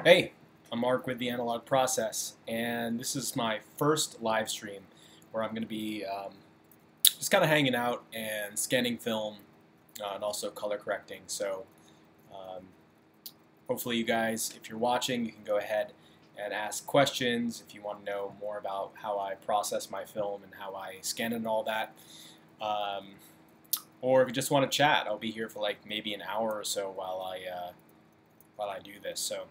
Hey, I'm Mark with the Analog Process, and this is my first live stream where I'm going to be just kind of hanging out and scanning film and also color correcting. So um, hopefully you guys, if you're watching, you can go ahead and ask questions if you want to know more about how I process my film and how I scan it and all that. Um, or if you just want to chat, I'll be here for like maybe an hour or so while I do this. So.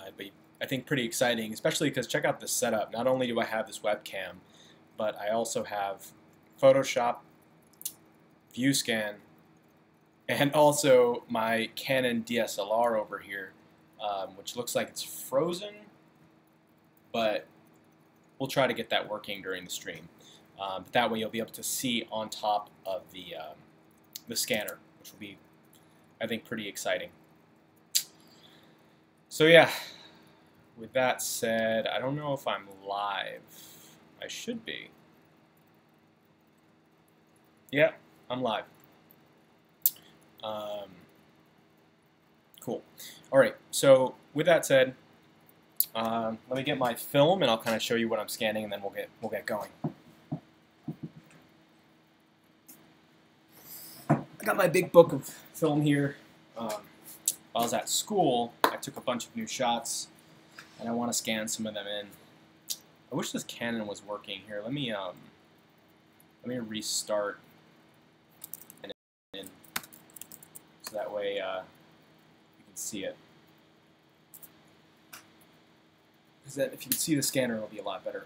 It'd be, I think, pretty exciting, especially because check out this setup. Not only do I have this webcam, but I also have Photoshop, ViewScan, and also my Canon DSLR over here, which looks like it's frozen, but we'll try to get that working during the stream. But that way you'll be able to see on top of the scanner, which will be, I think, pretty exciting. So yeah, with that said, I don't know if I'm live. I should be. Yeah, I'm live. Cool. All right, so with that said, let me get my film and I'll kind of show you what I'm scanning, and then we'll get going. I got my big book of film here. While I was at school, I took a bunch of new shots, and I want to scan some of them in. I wish this Canon was working here. Let me restart in, so that way you can see it. Because if you can see the scanner, it'll be a lot better.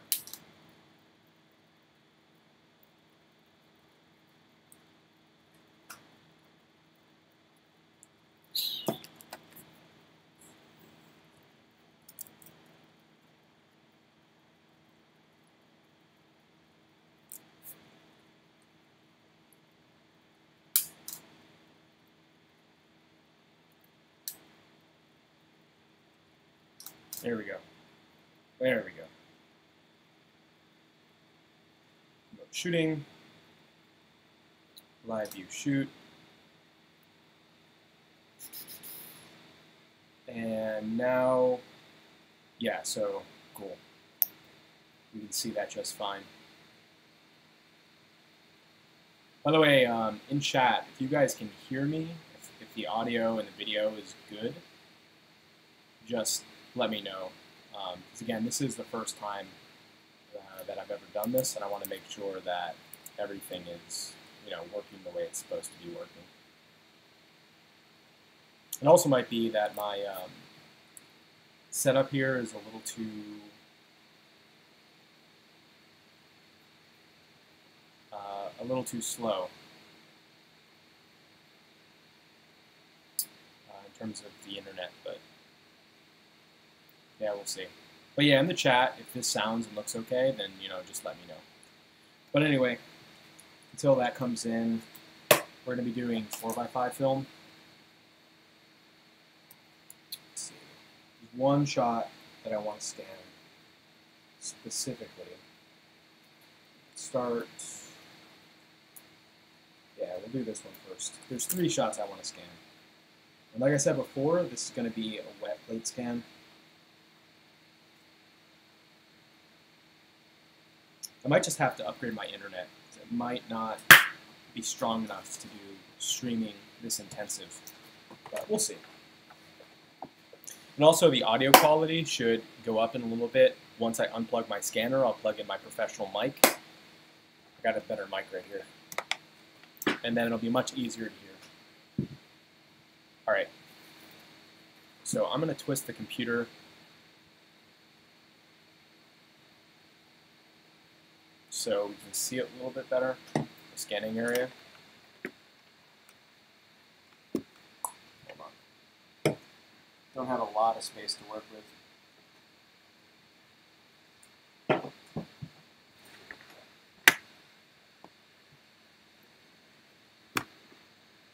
There we go. There we go. Shooting. Live view shoot. And now, yeah, so cool. You can see that just fine. By the way, in chat, if you guys can hear me, if the audio and the video is good, just let me know. Because again, this is the first time that I've ever done this, and I want to make sure that everything is, working the way it's supposed to be working. It also might be that my setup here is a little too slow in terms of the internet, but yeah, we'll see. But yeah, in the chat, if this sounds and looks okay, then just let me know. But anyway, until that comes in, we're going to be doing 4x5 film. Let's see. There's one shot that I want to scan specifically. Start. Yeah, we'll do this one first. There's 3 shots I want to scan. And like I said before, this is going to be a wet plate scan. I might just have to upgrade my internet. It might not be strong enough to do streaming this intensive, but we'll see. And also the audio quality should go up in a little bit. Once I unplug my scanner, I'll plug in my professional mic. I got a better mic right here. And then it'll be much easier to hear. All right. So I'm going to twist the computer. So we can see it a little bit better, the scanning area. Hold on. Don't have a lot of space to work with.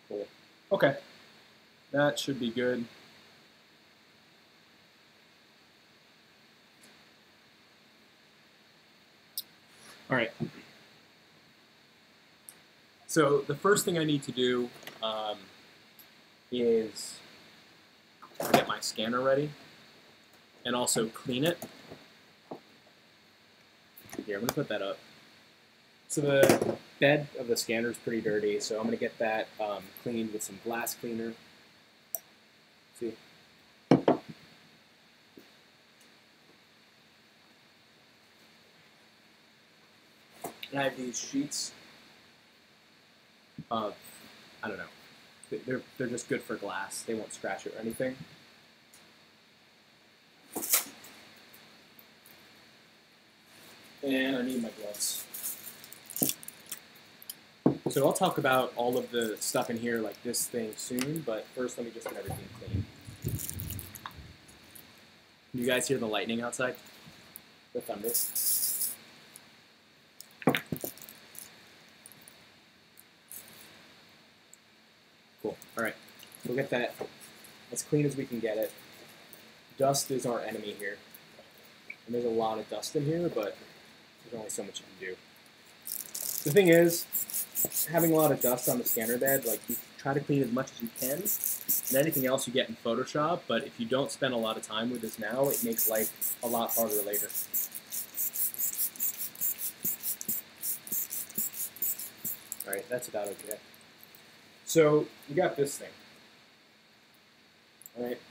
Cool. Okay. That should be good. All right. So the first thing I need to do is get my scanner ready. and also clean it. Here, I'm going to put that up. So the bed of the scanner is pretty dirty, so I'm going to get that cleaned with some glass cleaner. See? And I have these sheets of, I don't know, they're just good for glass. They won't scratch it or anything. And I need my gloves. So I'll talk about all of the stuff in here, like this thing, soon, but first let me just get everything clean. Can you guys hear the lightning outside? The thunder? Cool. Alright. We'll get that as clean as we can get it. Dust is our enemy here. And there's a lot of dust in here, but there's only so much you can do. The thing is, having a lot of dust on the scanner bed, like, you try to clean as much as you can, and anything else you get in Photoshop, but if you don't spend a lot of time with this now, it makes life a lot harder later. Alright, that's about okay. So, you got this thing. Alright,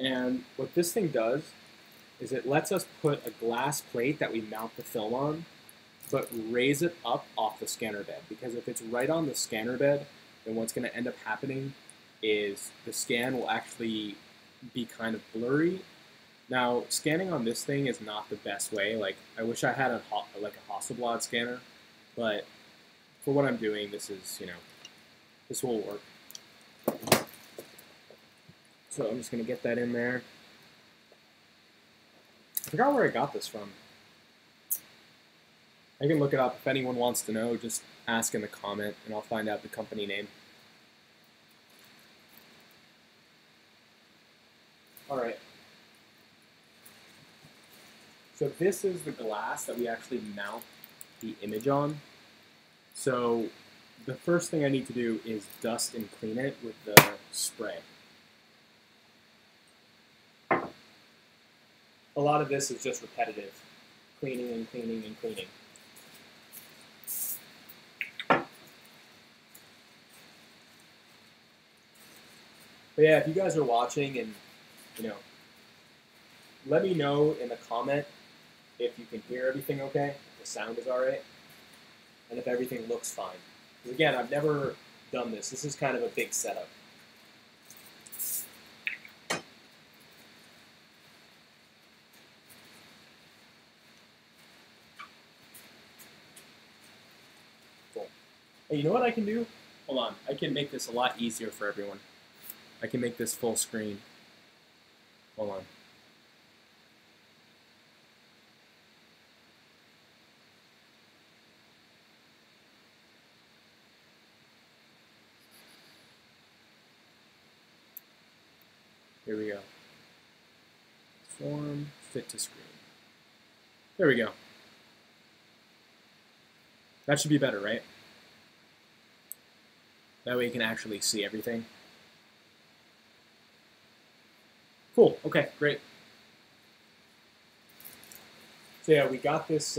and what this thing does is it lets us put a glass plate that we mount the film on, but raise it up off the scanner bed. Because if it's right on the scanner bed, then what's going to end up happening is the scan will actually be kind of blurry. Now, scanning on this thing is not the best way. Like, I wish I had a Hasselblad scanner, but for what I'm doing, this is, you know, this will work. So I'm just going to get that in there. I forgot where I got this from. I can look it up. If anyone wants to know, just ask in the comment, and I'll find out the company name. Alright. So this is the glass that we actually mount the image on. So the first thing I need to do is dust and clean it with the spray. A lot of this is just repetitive. Cleaning and cleaning and cleaning. But yeah, if you guys are watching and, you know, let me know in the comment if you can hear everything okay, if the sound is alright, and if everything looks fine. Because again, I've never done this. This is kind of a big setup. Cool. Hey, you know what I can do? Hold on. I can make this a lot easier for everyone. I can make this full screen. Hold on. Here we go. Form, fit to screen. There we go. That should be better, right? That way you can actually see everything. Cool, okay, great. So yeah, we got this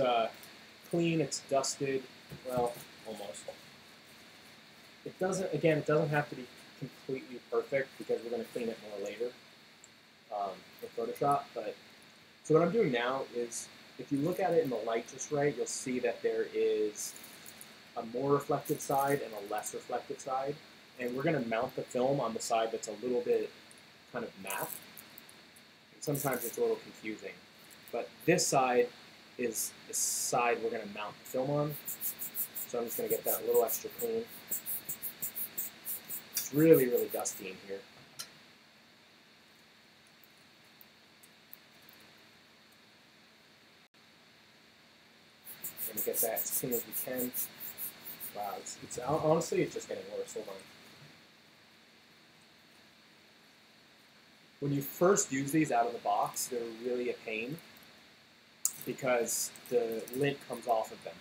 clean, it's dusted, well, almost. It doesn't, again, it doesn't have to be completely perfect because we're going to clean it more later in Photoshop. But so what I'm doing now is, if you look at it in the light just right, you'll see that there is a more reflective side and a less reflective side. And we're going to mount the film on the side that's a little bit kind of matte. And sometimes it's a little confusing. But this side is the side we're going to mount the film on. So I'm just going to get that a little extra clean. It's really, really dusty in here. Going to get that as clean as we can. Wow, it's honestly, it's just getting worse. Hold on. When you first use these out of the box, they're really a pain because the lint comes off of them.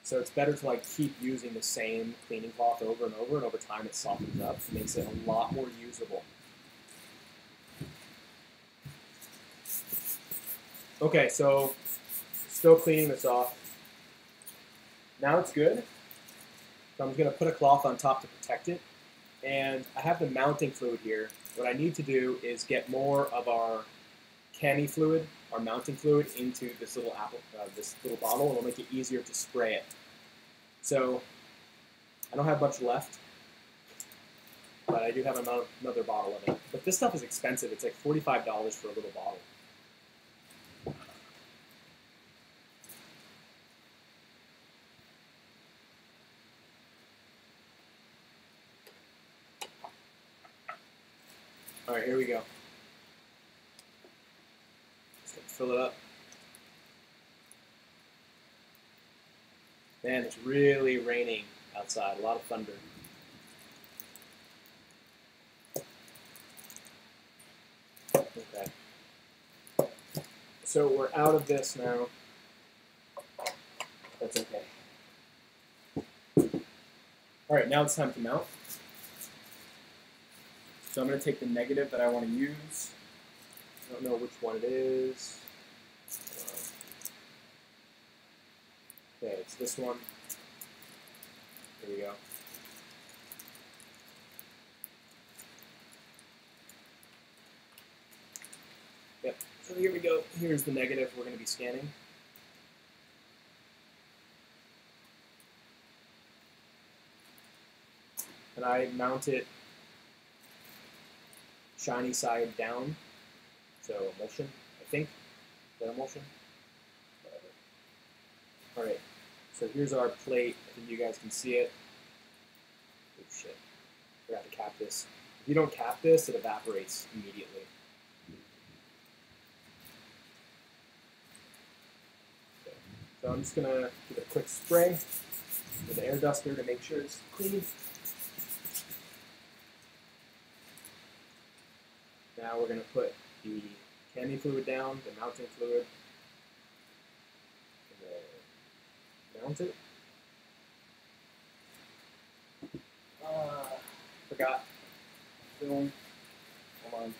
So it's better to like keep using the same cleaning cloth over and over time it softens up. It makes it a lot more usable. Okay, so still cleaning this off. Now it's good. So I'm going to put a cloth on top to protect it. And I have the mounting fluid here. What I need to do is get more of our cami fluid, our mounting fluid, into this little bottle, and it'll make it easier to spray it. So I don't have much left, but I do have another bottle of it. But this stuff is expensive. It's like $45 for a little bottle. All right, here we go. Just gonna fill it up. Man, it's really raining outside. A lot of thunder. Okay. So we're out of this now. That's okay. All right, now it's time to mount. So I'm going to take the negative that I want to use. I don't know which one it is. Okay, it's this one. Here we go. Yep, so here we go. Here's the negative we're going to be scanning. And I mount it shiny side down, so emulsion, I think. Is that emulsion? Whatever. All right, so here's our plate. I think you guys can see it. Oh shit, forgot to cap this. If you don't cap this, it evaporates immediately. Okay. So I'm just gonna give it a quick spray with the air duster to make sure it's clean. Now we're going to put the candy fluid down, the mounting fluid, and then mount it. Forgot film. Hold on.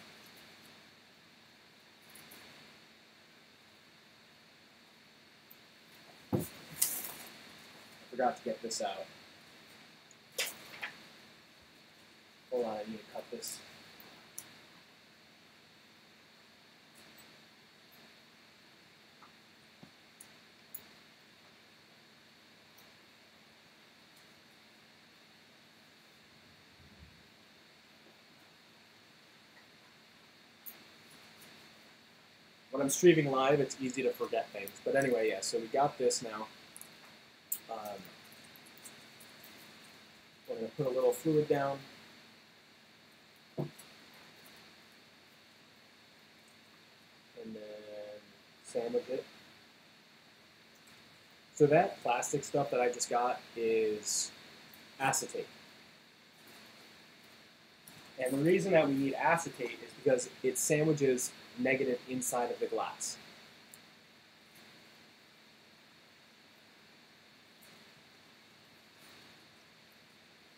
I forgot to get this out. Hold on, I need to cut this. When I'm streaming live, it's easy to forget things. But anyway, yeah, so we got this now. We're going to put a little fluid down. And then sandwich it. So that plastic stuff that I just got is acetate. And the reason that we need acetate is because it sandwiches negative inside of the glass.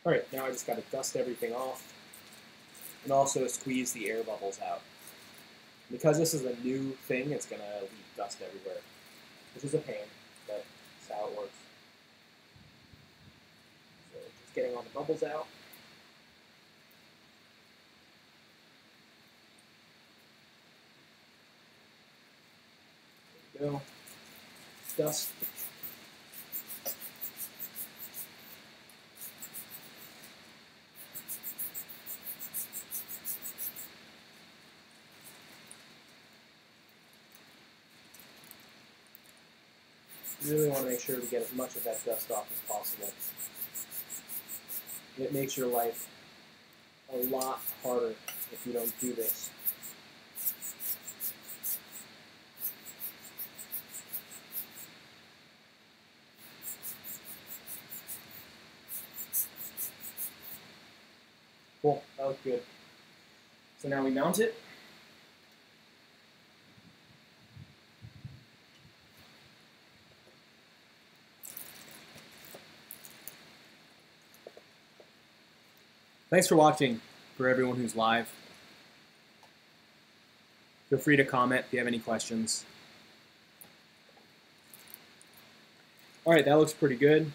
All right, now I just got to dust everything off and also squeeze the air bubbles out. Because this is a new thing, it's going to leave dust everywhere, which is a pain, but that's how it works. So just getting all the bubbles out. There we go. Dust. You really want to make sure to get as much of that dust off as possible. It makes your life a lot harder if you don't do this. Cool, that looks good. So now we mount it. Thanks for watching, for everyone who's live. Feel free to comment if you have any questions. All right, that looks pretty good.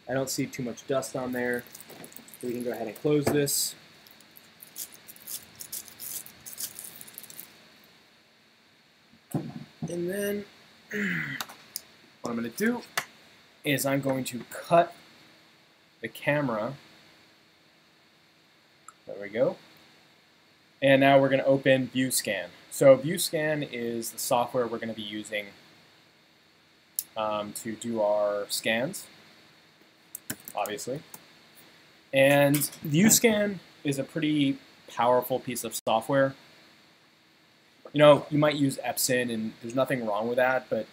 I don't see too much dust on there. So we can go ahead and close this. And then what I'm going to do is I'm going to cut the camera. There we go. And now we're going to open ViewScan. So ViewScan is the software we're going to be using to do our scans, obviously. And ViewScan is a pretty powerful piece of software. You know, you might use Epson, and there's nothing wrong with that, but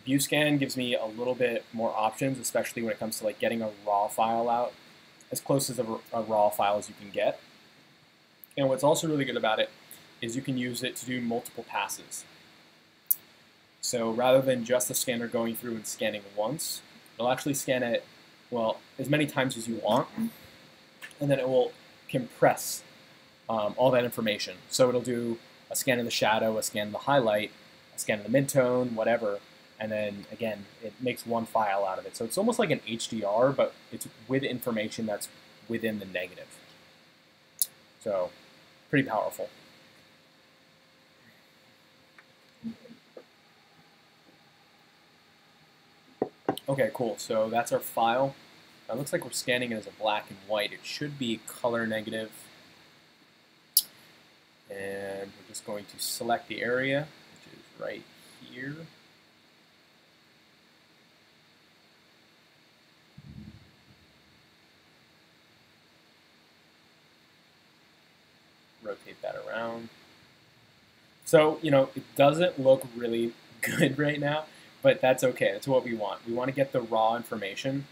ViewScan gives me a little bit more options, especially when it comes to like getting a raw file out, as close as a raw file as you can get. And what's also really good about it is you can use it to do multiple passes. So rather than just the scanner going through and scanning once, it'll actually scan it, well, as many times as you want, and then it will compress all that information. So it'll do a scan of the shadow, a scan of the highlight, a scan of the midtone, whatever, and then again, it makes one file out of it. So it's almost like an HDR, but it's with information that's within the negative. So pretty powerful. Okay, cool. So that's our file. It looks like we're scanning it as a black and white. It should be color negative. And we're just going to select the area, which is right here. Rotate that around. So, you know, it doesn't look really good right now, but that's okay. That's what we want. We want to get the raw information,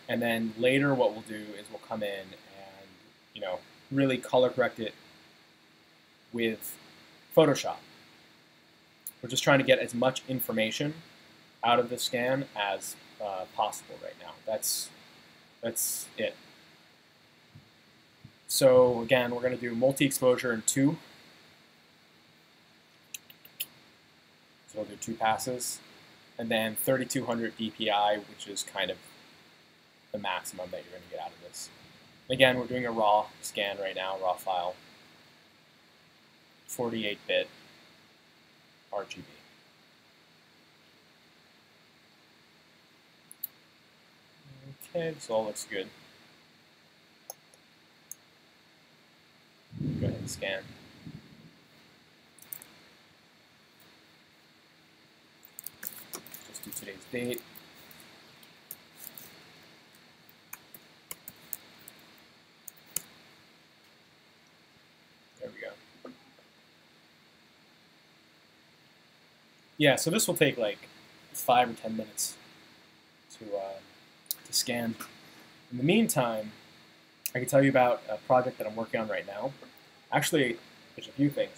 and then later what we'll do is we'll come in and, you know, really color correct it with Photoshop. We're just trying to get as much information out of the scan as possible right now. That's it. So again, we're going to do multi-exposure in 2. So we'll do 2 passes. And then 3200 DPI, which is kind of the maximum that you're going to get out of this. Again, we're doing a raw scan right now, raw file. 48-bit RGB. Okay, this all looks good. Go ahead and scan. Just do today's date. There we go. Yeah, so this will take like 5 or 10 minutes to scan. In the meantime, I can tell you about a project that I'm working on right now. Actually, there's a few things.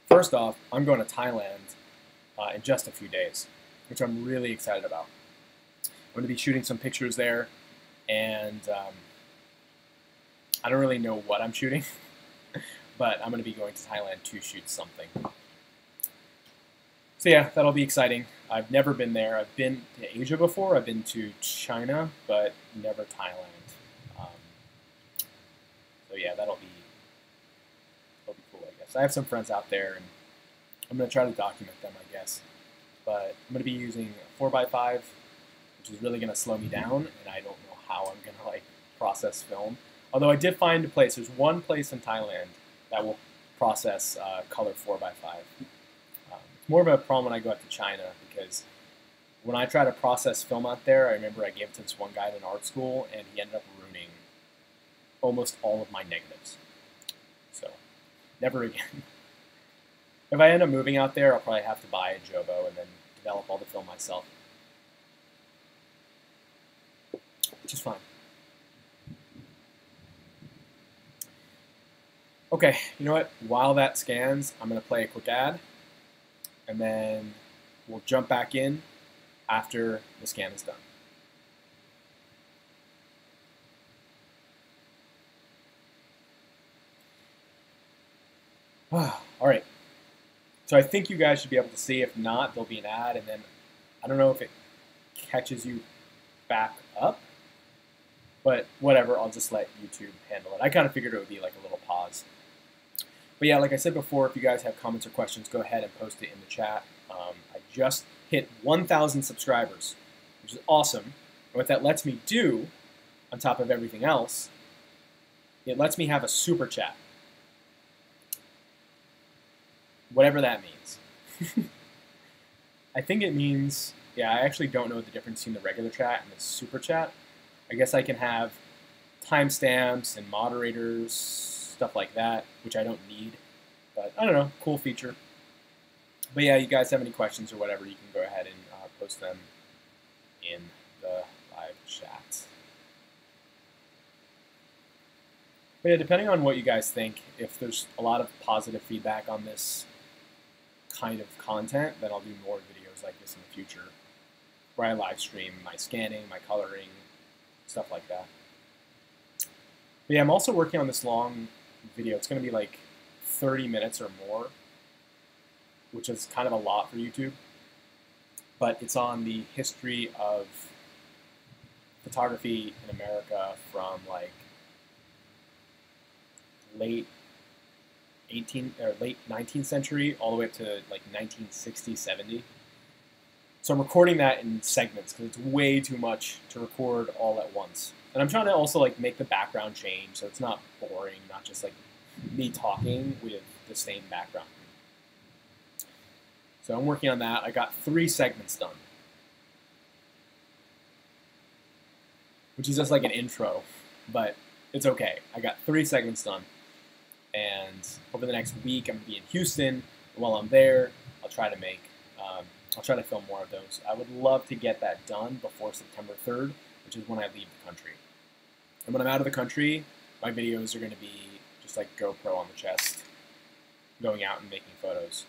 First off, I'm going to Thailand in just a few days, which I'm really excited about. I'm going to be shooting some pictures there, and I don't really know what I'm shooting, but I'm going to be going to Thailand to shoot something. So yeah, that'll be exciting. I've never been there. I've been to Asia before. I've been to China, but never Thailand. So yeah, that'll be cool, I guess. I have some friends out there, and I'm going to try to document them, I guess. But I'm going to be using a 4x5, which is really going to slow me down, and I don't know how I'm going to like process film. Although I did find a place. There's one place in Thailand that will process color 4x5. It's more of a problem when I go out to China, because when I try to process film out there, I remember I gave it to this one guy at an art school, and he ended up ruining almost all of my negatives. So, never again. If I end up moving out there, I'll probably have to buy a Jobo and then develop all the film myself. Which is fine. Okay, you know what? While that scans, I'm going to play a quick ad, and then we'll jump back in after the scan is done. All right. So I think you guys should be able to see. If not, there'll be an ad, and then I don't know if it catches you back up. But whatever, I'll just let YouTube handle it. I kind of figured it would be like a little pause. But yeah, like I said before, if you guys have comments or questions, go ahead and post it in the chat. I just hit 1,000 subscribers, which is awesome. And what that lets me do, on top of everything else, it lets me have a super chat. Whatever that means. I think it means, yeah, I actually don't know the difference between the regular chat and the super chat. I guess I can have timestamps and moderators, stuff like that, which I don't need. But I don't know, cool feature. But yeah, you guys have any questions or whatever, you can go ahead and post them in the live chat. But yeah, depending on what you guys think, if there's a lot of positive feedback on this kind of content, then I'll do more videos like this in the future, where I live stream my scanning, my coloring, stuff like that. But yeah, I'm also working on this long video. It's going to be like 30 minutes or more, which is kind of a lot for YouTube. But it's on the history of photography in America from like late 19th century all the way up to like 1960, 70. So I'm recording that in segments because it's way too much to record all at once. And I'm trying to also like make the background change so it's not boring, not just like me talking with the same background. So I'm working on that. I got 3 segments done, which is just like an intro, but it's okay. I got 3 segments done. And over the next week, I'm going to be in Houston. And while I'm there, I'll try to film more of those. I would love to get that done before September 3rd, which is when I leave the country. And when I'm out of the country, my videos are going to be just like GoPro on the chest, going out and making photos.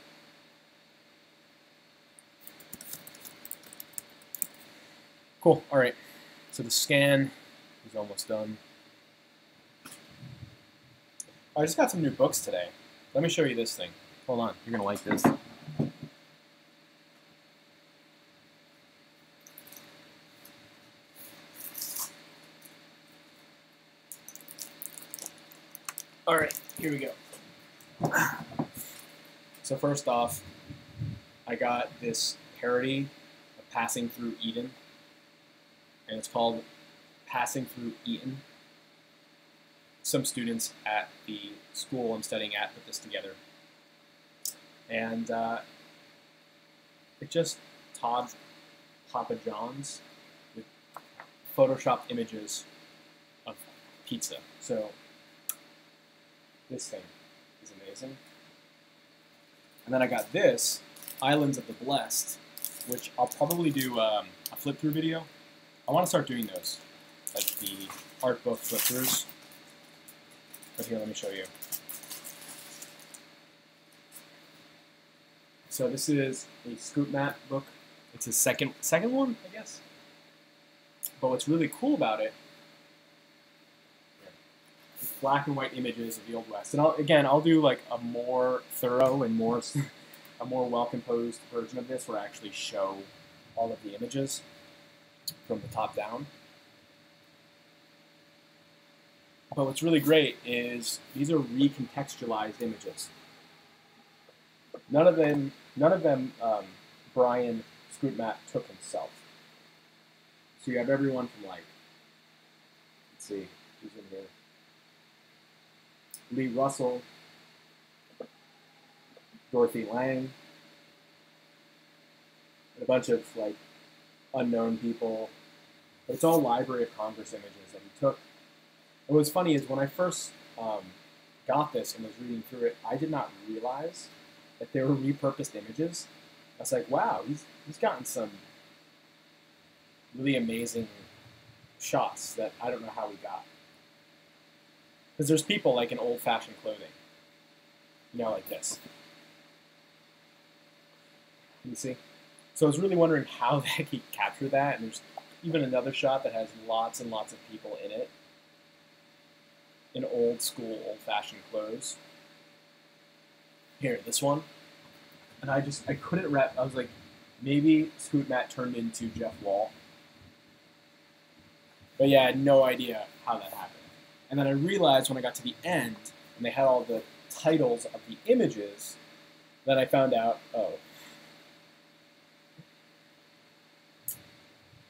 Cool. All right. So the scan is almost done. I just got some new books today. Let me show you this thing. Hold on. You're going to like this. All right. Here we go. So first off, I got this parody of Passing Through Eden. And it's called Passing Through Eden. Some students at the school I'm studying at put this together. And it's just Todd's Papa John's with photoshopped images of pizza. So this thing is amazing. And then I got this, Islands of the Blessed, which I'll probably do a flip-through video. I want to start doing those, like the art book flip-throughs. But here, let me show you. So this is a Scoop Matte book. It's his second one, I guess. But what's really cool about it is black and white images of the Old West. And I'll do like a more thorough and a more well-composed version of this, where I actually show all of the images from the top down. But what's really great is these are recontextualized images. None of them Brian Scoop Matte took himself. So you have everyone from like, let's see, who's in here? Lee Russell, Dorothy Lang, and a bunch of like unknown people. But it's all Library of Congress images that he took. And what's funny is when I first got this and was reading through it, I did not realize that they were repurposed images. I was like, wow, he's gotten some really amazing shots that I don't know how we got. Because there's people like in old-fashioned clothing, you know, like this. Can you see? So I was really wondering how the heck he captured that. And there's even another shot that has lots and lots of people in it, in old school, old-fashioned clothes. Here, this one. And I couldn't wrap. I was like, maybe Scoop Matte turned into Jeff Wall. But yeah, I had no idea how that happened. And then I realized when I got to the end, and they had all the titles of the images, that I found out, oh,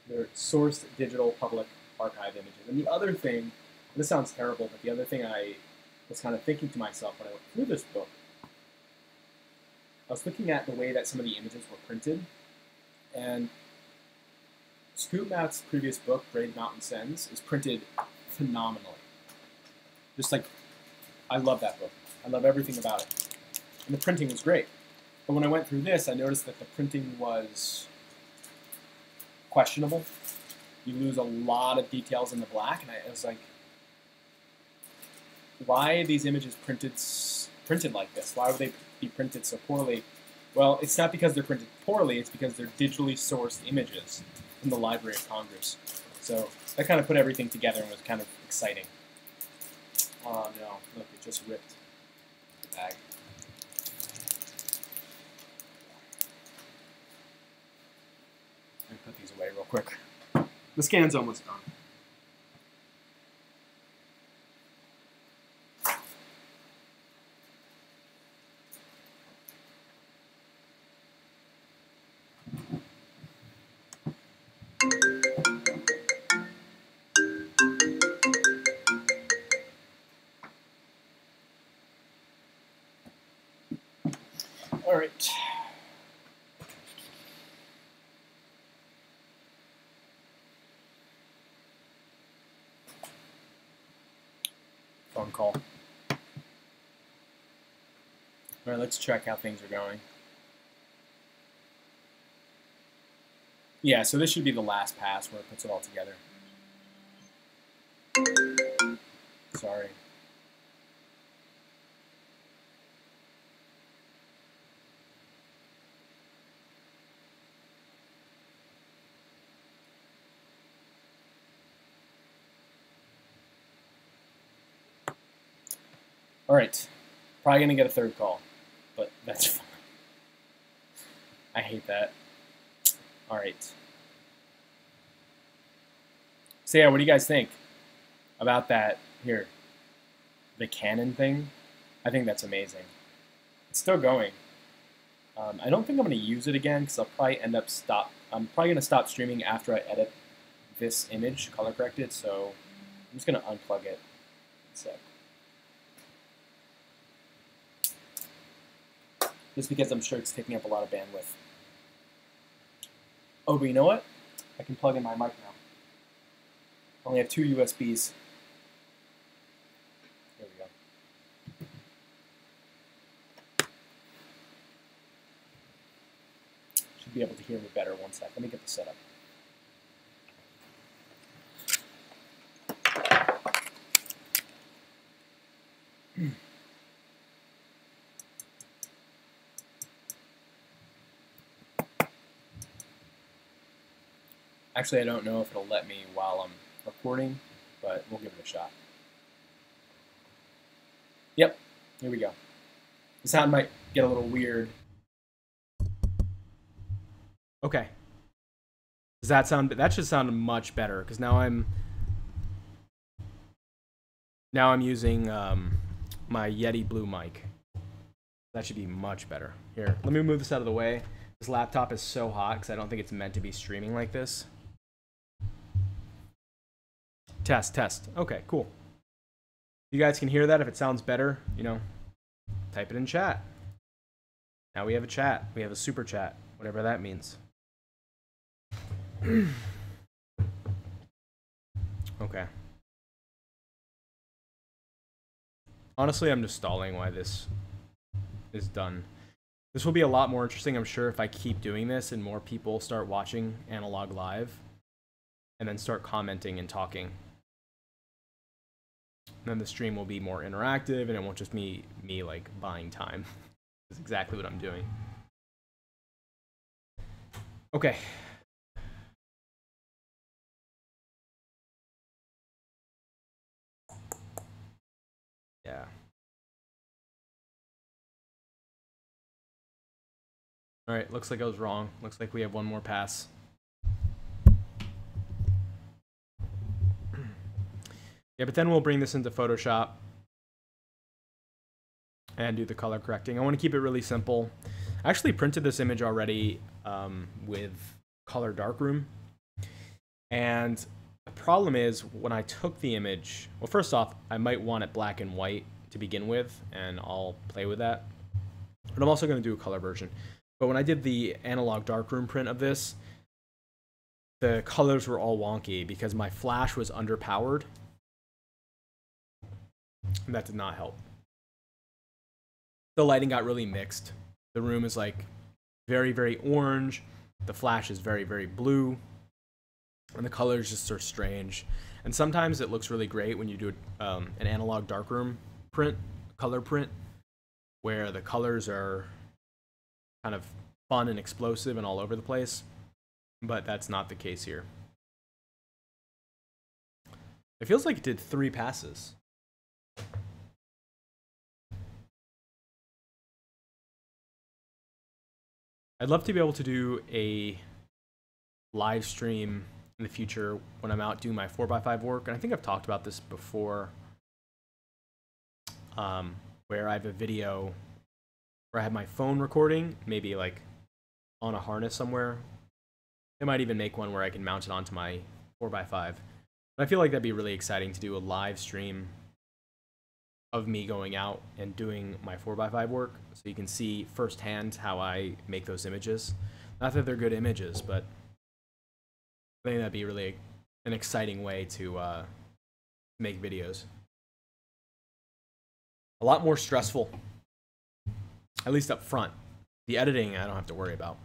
they're sourced digital public archive images. And the other thing, this sounds terrible, but the other thing I was kind of thinking to myself when I went through this book, I was looking at the way that some of the images were printed, and Scoop Matt's previous book, Brave Mountain Sends, is printed phenomenally. Just like, I love that book. I love everything about it. And the printing was great. But when I went through this, I noticed that the printing was questionable. You lose a lot of details in the black, and I was like, why are these images printed like this? Why would they be printed so poorly? Well, it's not because they're printed poorly, it's because they're digitally sourced images from the Library of Congress. So that kind of put everything together and was kind of exciting. Oh no, look, it just ripped the bag. Let me put these away real quick. The scan's almost done. All right. Phone call. All right, let's check how things are going. Yeah, so this should be the last pass where it puts it all together. Sorry. All right, probably gonna get a third call, but that's fine. I hate that. All right. So yeah, what do you guys think about that here? The Canon thing? I think that's amazing. It's still going. I don't think I'm gonna use it again because I'll probably I'm probably gonna stop streaming after I edit this image, color corrected. So I'm just gonna unplug it. One sec. Just because I'm sure it's taking up a lot of bandwidth. Oh, but you know what? I can plug in my mic now. I only have 2 USBs. There we go. Should be able to hear me better. One sec. Let me get this set up. Actually, I don't know if it'll let me while I'm recording, but we'll give it a shot. Yep, here we go. The sound might get a little weird. Okay. Does that sound? That should sound much better because now I'm using my Yeti Blue mic. That should be much better. Here, let me move this out of the way. This laptop is so hot because I don't think it's meant to be streaming like this. Test, test. Okay, cool. You guys can hear that. If it sounds better, you know, type it in chat. Now we have a chat. We have a super chat, whatever that means. Okay. Honestly, I'm just stalling why this is done. This will be a lot more interesting, I'm sure, if I keep doing this and more people start watching Analog Live and then start commenting and talking. And then the stream will be more interactive and it won't just be me like buying time. That's exactly what I'm doing. Okay. Yeah. All right, looks like I was wrong. Looks like we have one more pass. Yeah, but then we'll bring this into Photoshop and do the color correcting. I want to keep it really simple. I actually printed this image already with color darkroom. And the problem is when I took the image, well, first off, I might want it black and white to begin with, and I'll play with that. But I'm also going to do a color version. But when I did the analog darkroom print of this, the colors were all wonky because my flash was underpowered. And that did not help. The lighting got really mixed. The room is like very, very orange. The flash is very, very blue. And the colors just are strange. And sometimes it looks really great when you do an analog darkroom print, color print, where the colors are kind of fun and explosive and all over the place. But that's not the case here. It feels like it did 3 passes. I'd love to be able to do a live stream in the future when I'm out doing my 4x5 work. And I think I've talked about this before, where I have a video where I have my phone recording, maybe like on a harness somewhere. I might even make one where I can mount it onto my 4x5. But I feel like that'd be really exciting to do a live stream of me going out and doing my 4x5 work, so you can see firsthand how I make those images. Not that they're good images, but I think that'd be really an exciting way to make videos. A lot more stressful, at least up front. The editing I don't have to worry about.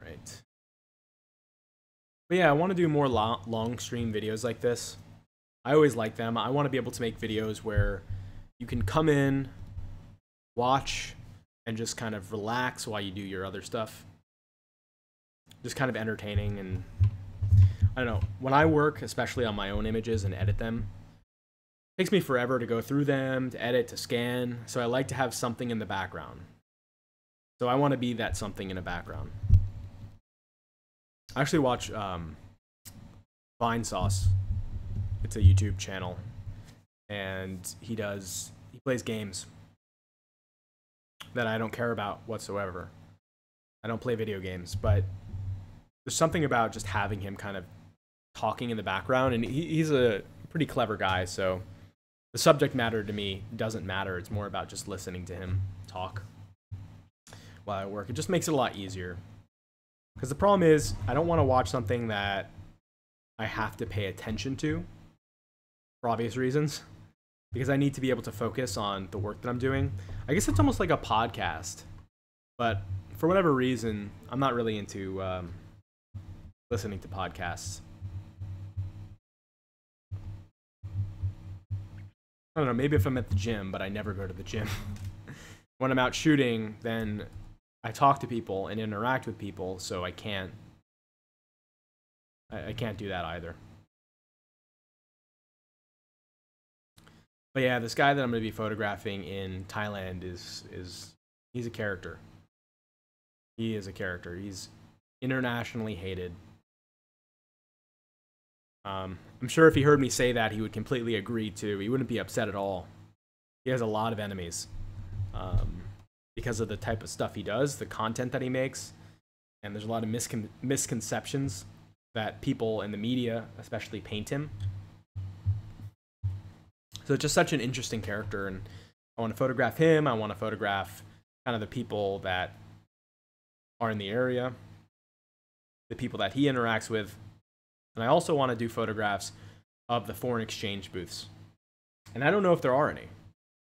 Right. But yeah, I want to do more long stream videos like this. I always like them. I want to be able to make videos where you can come in, watch, and just kind of relax while you do your other stuff. Just kind of entertaining. And I don't know, when I work, especially on my own images and edit them, it takes me forever to go through them, to edit, to scan. So I like to have something in the background. So I want to be that something in the background. I actually watch Vine Sauce. It's a YouTube channel, and he plays games that I don't care about whatsoever. I don't play video games, but there's something about just having him kind of talking in the background, and he's a pretty clever guy, so the subject matter to me doesn't matter. It's more about just listening to him talk while I work. It just makes it a lot easier. Because the problem is, I don't want to watch something that I have to pay attention to, for obvious reasons, because I need to be able to focus on the work that I'm doing. I guess it's almost like a podcast, but for whatever reason, I'm not really into listening to podcasts. I don't know, maybe if I'm at the gym, but I never go to the gym. When I'm out shooting, then I talk to people and interact with people, so I can't do that either. But yeah, this guy that I'm going to be photographing in Thailand he's a character. He is a character. He's internationally hated. I'm sure if he heard me say that, he would completely agree too. He wouldn't be upset at all. He has a lot of enemies. Because of the type of stuff he does, the content that he makes, and there's a lot of misconceptions that people in the media especially paint him. So it's just such an interesting character, and I want to photograph him. I want to photograph kind of the people that are in the area, the people that he interacts with, and I also want to do photographs of the foreign exchange booths. And I don't know if there are any.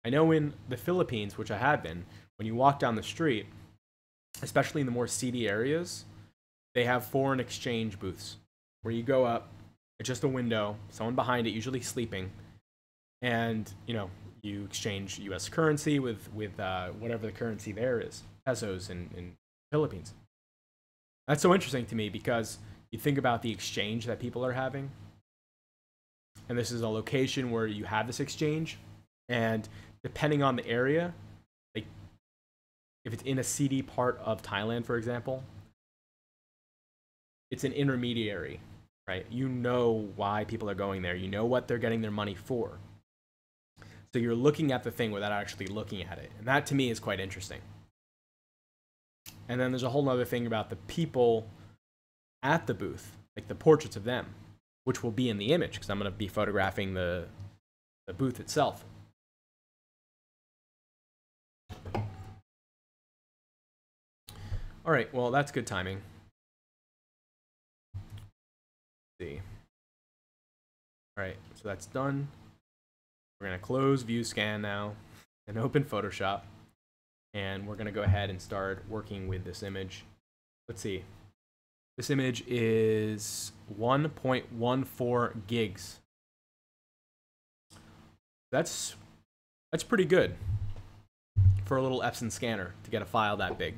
I know in the Philippines, which I have been, when you walk down the street, especially in the more seedy areas, they have foreign exchange booths where you go up, it's just a window, someone behind it, usually sleeping, and you exchange U.S. currency with whatever the currency there is, pesos in Philippines. That's so interesting to me because you think about the exchange that people are having, and this is a location where you have this exchange, and depending on the area, if it's in a seedy part of Thailand, for example, it's an intermediary, right? You know why people are going there. You know what they're getting their money for. So you're looking at the thing without actually looking at it. And that to me is quite interesting. And then there's a whole other thing about the people at the booth, like the portraits of them, which will be in the image because I'm going to be photographing the booth itself. All right, well, that's good timing. Let's see. All right, so that's done. We're going to close View Scan now and open Photoshop. And we're going to go ahead and start working with this image. Let's see. This image is 1.14 gigs. That's pretty good for a little Epson scanner to get a file that big.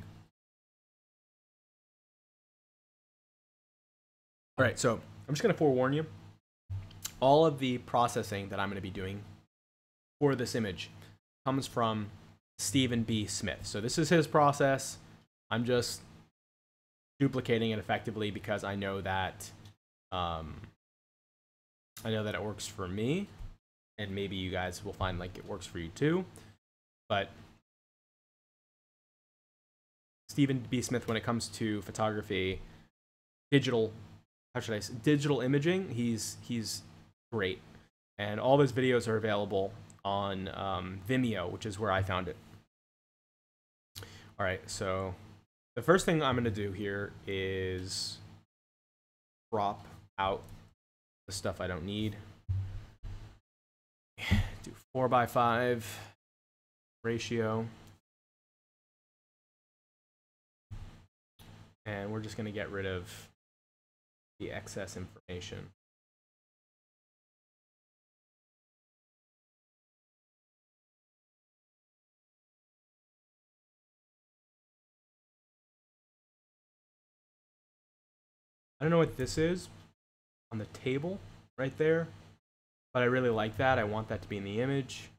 All right, so I'm just going to forewarn you. All of the processing that I'm going to be doing for this image comes from Stephen B. Smith. So this is his process. I'm just duplicating it effectively because I know that it works for me, and maybe you guys will find like it works for you too. But Stephen B. Smith, when it comes to photography, digital imaging, he's great, and all his videos are available on Vimeo, which is where I found it. All right, so the first thing I'm going to do here is crop out the stuff I don't need. Do 4:5 ratio. And we're just going to get rid of the excess information. I don't know what this is on the table right there, but I really like that. I want that to be in the image.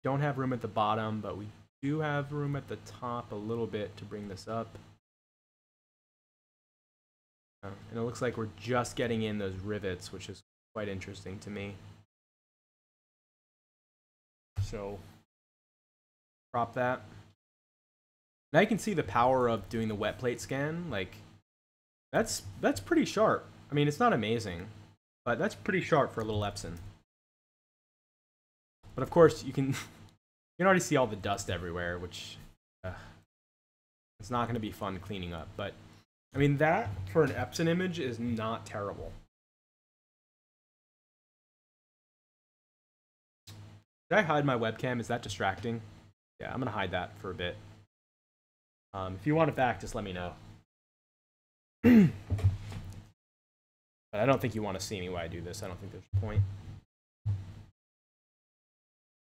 Don't have room at the bottom, but we do have room at the top a little bit to bring this up. And it looks like we're just getting in those rivets, which is quite interesting to me. So crop that. Now you can see the power of doing the wet plate scan. Like that's pretty sharp. I mean, it's not amazing, but that's pretty sharp for a little Epson. But of course, you can already see all the dust everywhere, which it's not going to be fun cleaning up. But I mean, that for an Epson image is not terrible. Did I hide my webcam? Is that distracting? Yeah, I'm going to hide that for a bit. If you want it back, just let me know. But I don't think you want to see me while I do this. I don't think there's a point.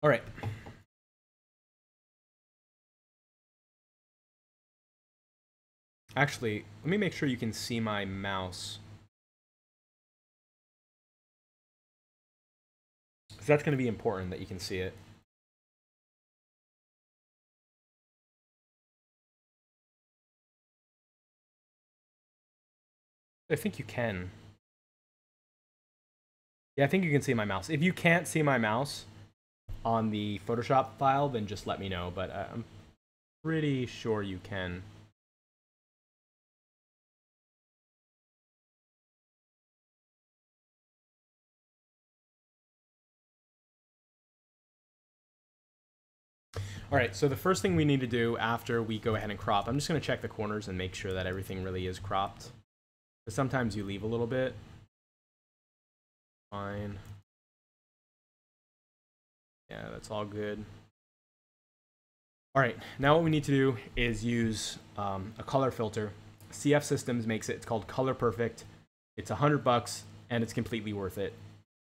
All right. Actually, let me make sure you can see my mouse. Because that's going to be important that you can see it. I think you can. Yeah, I think you can see my mouse. If you can't see my mouse on the Photoshop file, then just let me know. But I'm pretty sure you can. All right, so the first thing we need to do after we go ahead and crop, I'm just going to check the corners and make sure that everything really is cropped. But sometimes you leave a little bit. Fine. Yeah, that's all good. All right, now what we need to do is use a color filter. CF Systems makes it. It's called Color Perfect. It's $100 and it's completely worth it.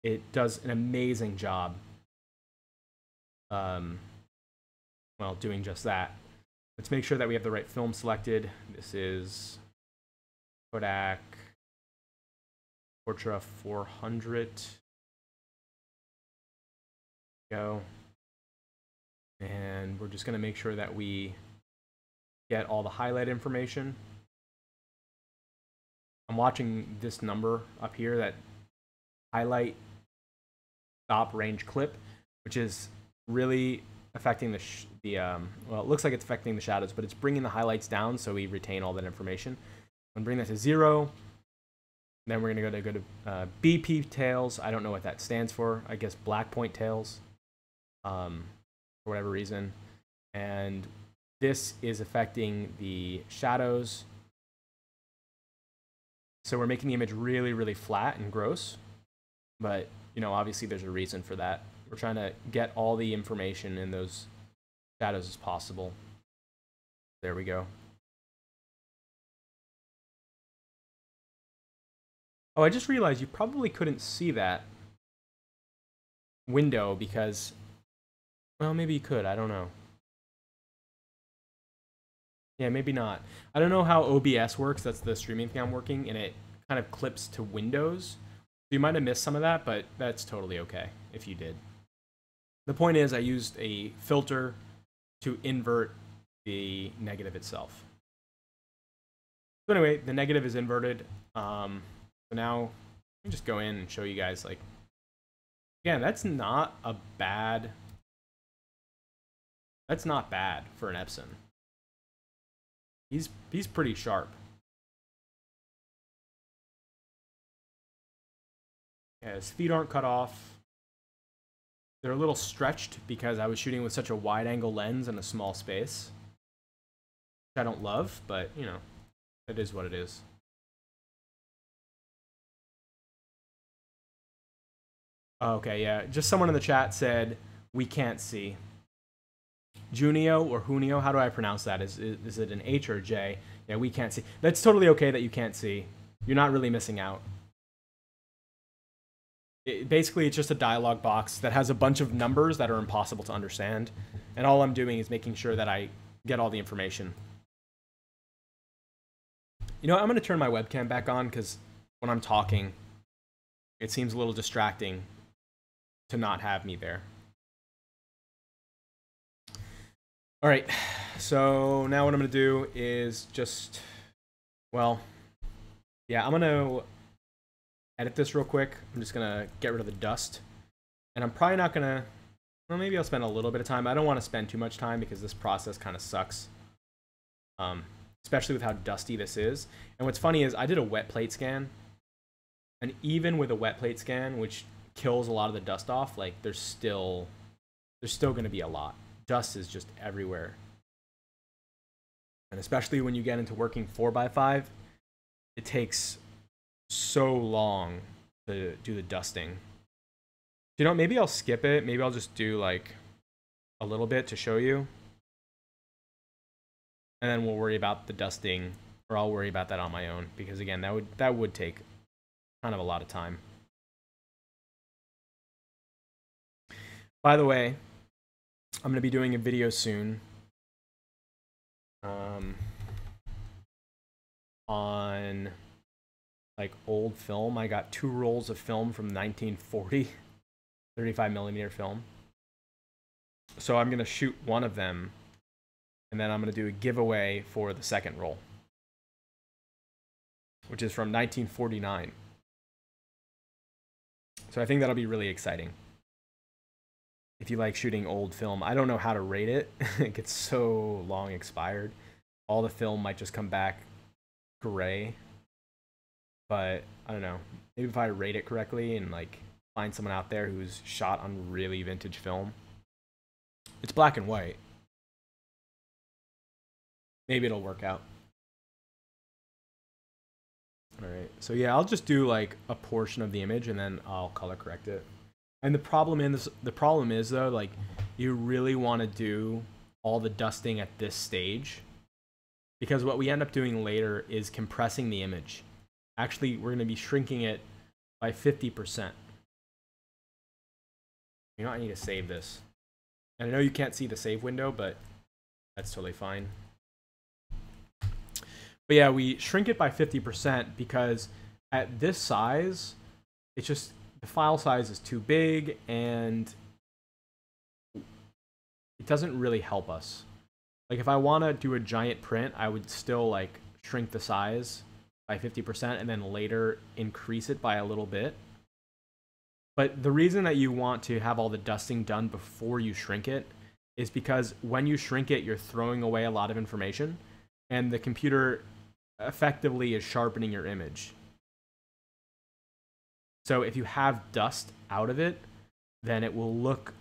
It does an amazing job. Well, doing just that. Let's make sure that we have the right film selected. This is Kodak Portra 400. Go. And we're just going to make sure that we get all the highlight information. I'm watching this number up here, that highlight stop range clip, which is really affecting well, it looks like it's affecting the shadows, but it's bringing the highlights down so we retain all that information. I'm going to bring that to 0. Then we're going to go to BP tails. I don't know what that stands for. I guess black point tails, for whatever reason. And this is affecting the shadows. So we're making the image really, really flat and gross. But, you know, obviously there's a reason for that. We're trying to get all the information in those shadows as possible. There we go. Oh, I just realized you probably couldn't see that window because, well, maybe you could. I don't know. Yeah, maybe not. I don't know how OBS works. That's the streaming thing I'm working, and it kind of clips to windows. You might have missed some of that, but that's totally okay if you did. The point is I used a filter to invert the negative itself. So anyway, the negative is inverted. So now let me just go in and show you guys, like, again, that's not bad for an Epson. He's pretty sharp. Yeah, his feet aren't cut off. They're a little stretched because I was shooting with such a wide angle lens in a small space, which I don't love, but you know, it is what it is. Okay, yeah, just someone in the chat said we can't see. Junio or Junio, how do I pronounce that? Is it an H or a J? Yeah, we can't see. That's totally okay that you can't see. You're not really missing out. Basically, it's just a dialog box that has a bunch of numbers that are impossible to understand. And all I'm doing is making sure that I get all the information. You know, I'm going to turn my webcam back on because when I'm talking, it seems a little distracting to not have me there. All right, so now what I'm going to do is just, well, yeah, I'm going to edit this real quick. I'm just going to get rid of the dust. And I'm probably not going to, well, maybe I'll spend a little bit of time. I don't want to spend too much time because this process kind of sucks, especially with how dusty this is. And what's funny is I did a wet plate scan. And even with a wet plate scan, which kills a lot of the dust off, like there's still going to be a lot. Dust is just everywhere. And especially when you get into working 4x5, it takes so long to do the dusting. You know, maybe I'll skip it. Maybe I'll just do like a little bit to show you. And then we'll worry about the dusting, or I'll worry about that on my own, because again, that would take kind of a lot of time. By the way, I'm going to be doing a video soon on like old film. I got 2 rolls of film from 1940, 35mm film. So I'm going to shoot one of them, and then I'm going to do a giveaway for the second roll, which is from 1949. So I think that'll be really exciting. If you like shooting old film, I don't know how to rate it. It gets so long expired. All the film might just come back gray. But I don't know. Maybe if I rate it correctly and like find someone out there who's shot on really vintage film. It's black and white. Maybe it'll work out. All right. So yeah, I'll just do like a portion of the image and then I'll color correct it. And the problem is though, like you really want to do all the dusting at this stage, because what we end up doing later is compressing the image. Actually, we're going to be shrinking it by 50%. You know, I need to save this. And I know you can't see the save window, but that's totally fine. But yeah, we shrink it by 50% because at this size, it's just, the file size is too big and it doesn't really help us. Like if I want to do a giant print, I would still like shrink the size by 50% and then later increase it by a little bit. But the reason that you want to have all the dusting done before you shrink it is because when you shrink it, you're throwing away a lot of information, and the computer effectively is sharpening your image. So if you have dust out of it, then it will look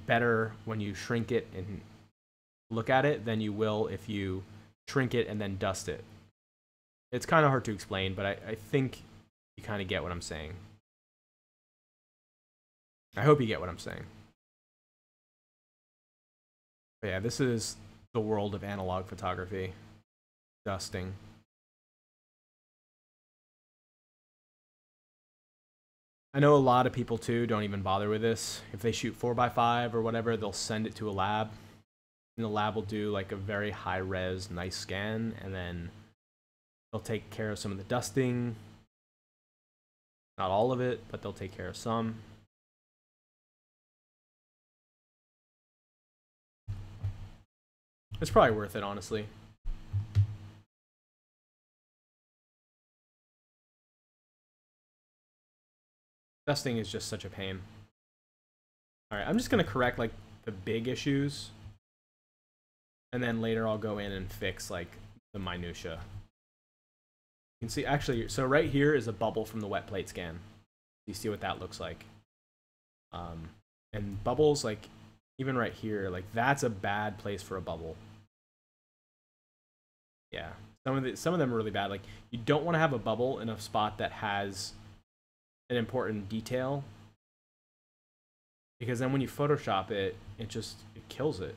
better when you shrink it and look at it than you will if you shrink it and then dust it. It's kind of hard to explain, but I think you kind of get what I'm saying. I hope you get what I'm saying. But yeah, this is the world of analog photography. Dusting. I know a lot of people too don't even bother with this. If they shoot 4x5 or whatever, they'll send it to a lab. And the lab will do like a very high res, nice scan, and then they'll take care of some of the dusting. Not all of it, but they'll take care of some. It's probably worth it, honestly. Dusting is just such a pain. Alright, I'm just going to correct like the big issues. And then later I'll go in and fix like the minutia. You can see actually, so right here is a bubble from the wet plate scan. You see what that looks like. And bubbles, like even right here, like that's a bad place for a bubble. Yeah, some of them are really bad. Like you don't want to have a bubble in a spot that has an important detail, because then when you Photoshop it, it kills it.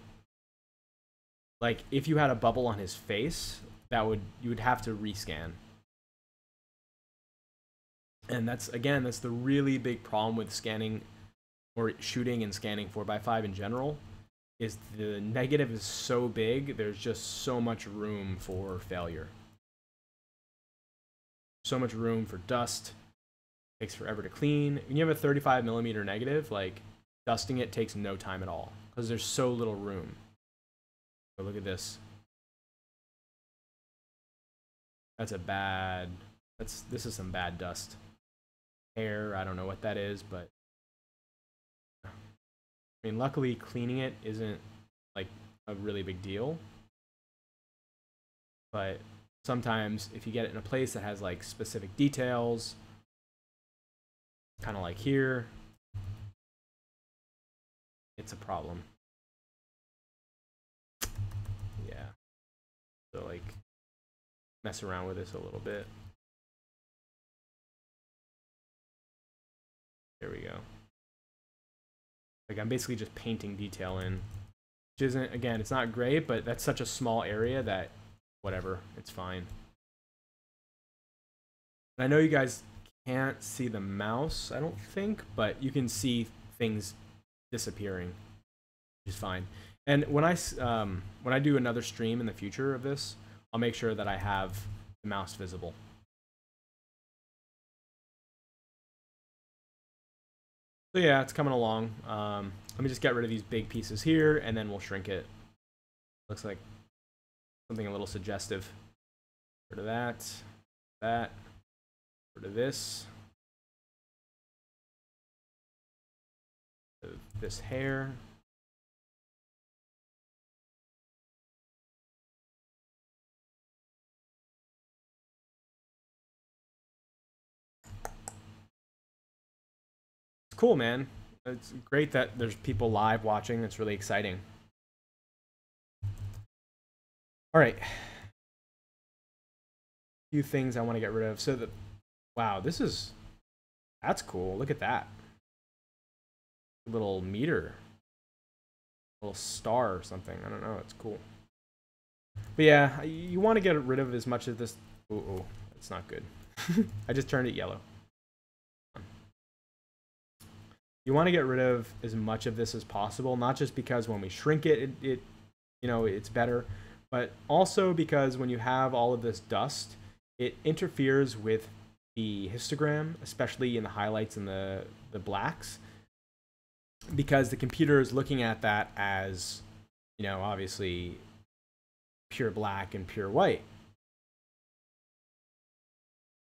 Like if you had a bubble on his face, you would have to rescan. And that's the really big problem with scanning or shooting and scanning 4x5 in general, is the negative is so big, there's just so much room for failure. So much room for dust. It takes forever to clean. When you have a 35mm negative, like dusting it takes no time at all because there's so little room. So look at this. This is some bad dust. Hair, I don't know what that is, but I mean, luckily cleaning it isn't like a really big deal. But sometimes if you get it in a place that has like specific details, kind of like here, it's a problem. Yeah. So like mess around with this a little bit. There we go. Like I'm basically just painting detail in, which isn't, again, it's not great, but that's such a small area that whatever, it's fine. And I know you guys can't see the mouse, I don't think, but you can see things disappearing, which is fine. And when I do another stream in the future of this, I'll make sure that I have the mouse visible. So yeah, it's coming along. Let me just get rid of these big pieces here, and then we'll shrink it. Looks like something a little suggestive. Rid of that, rid of this. This hair. It's cool, man. It's great that there's people live watching. It's really exciting. All right. A few things I want to get rid of. So wow, that's cool. Look at that. Little meter. Little star or something. I don't know. It's cool. But yeah, you want to get rid of as much of this. Ooh, that's not good. I just turned it yellow. You want to get rid of as much of this as possible, not just because when we shrink it, it's better, but also because when you have all of this dust, it interferes with the histogram, especially in the highlights and the blacks, because the computer is looking at that as you know, obviously pure black and pure white.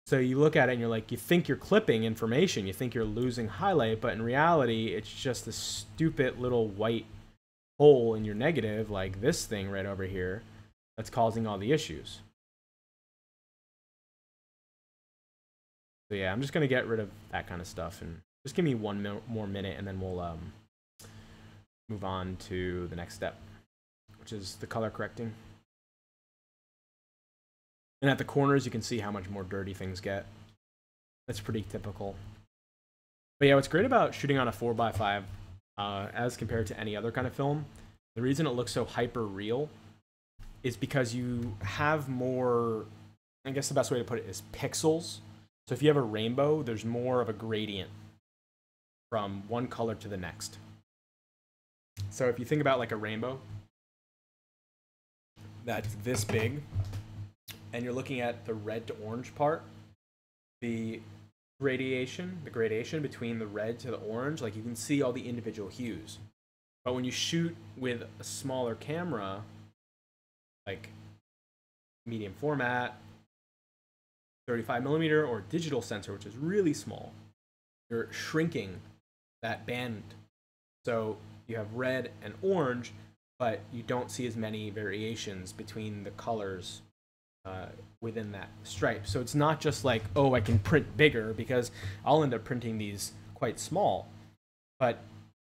So you look at it and you're like, you think you're clipping information, you think you're losing highlight, but in reality, it's just a stupid little white hole in your negative, like this thing right over here, that's causing all the issues. So yeah, I'm just gonna get rid of that kind of stuff, and just give me one more minute, and then we'll move on to the next step, which is the color correcting. And at the corners, you can see how much more dirty things get. That's pretty typical. But yeah, what's great about shooting on a 4x5 as compared to any other kind of film, the reason it looks so hyper real is because you have more, I guess the best way to put it is pixels. So if you have a rainbow, there's more of a gradient from one color to the next. So if you think about like a rainbow that's this big, and you're looking at the red to orange part, the gradation between the red to the orange, like you can see all the individual hues. But when you shoot with a smaller camera, like medium format, 35mm, or digital sensor, which is really small, you're shrinking that band. So you have red and orange, but you don't see as many variations between the colors within that stripe. So it's not just like, oh, I can print bigger, because I'll end up printing these quite small, but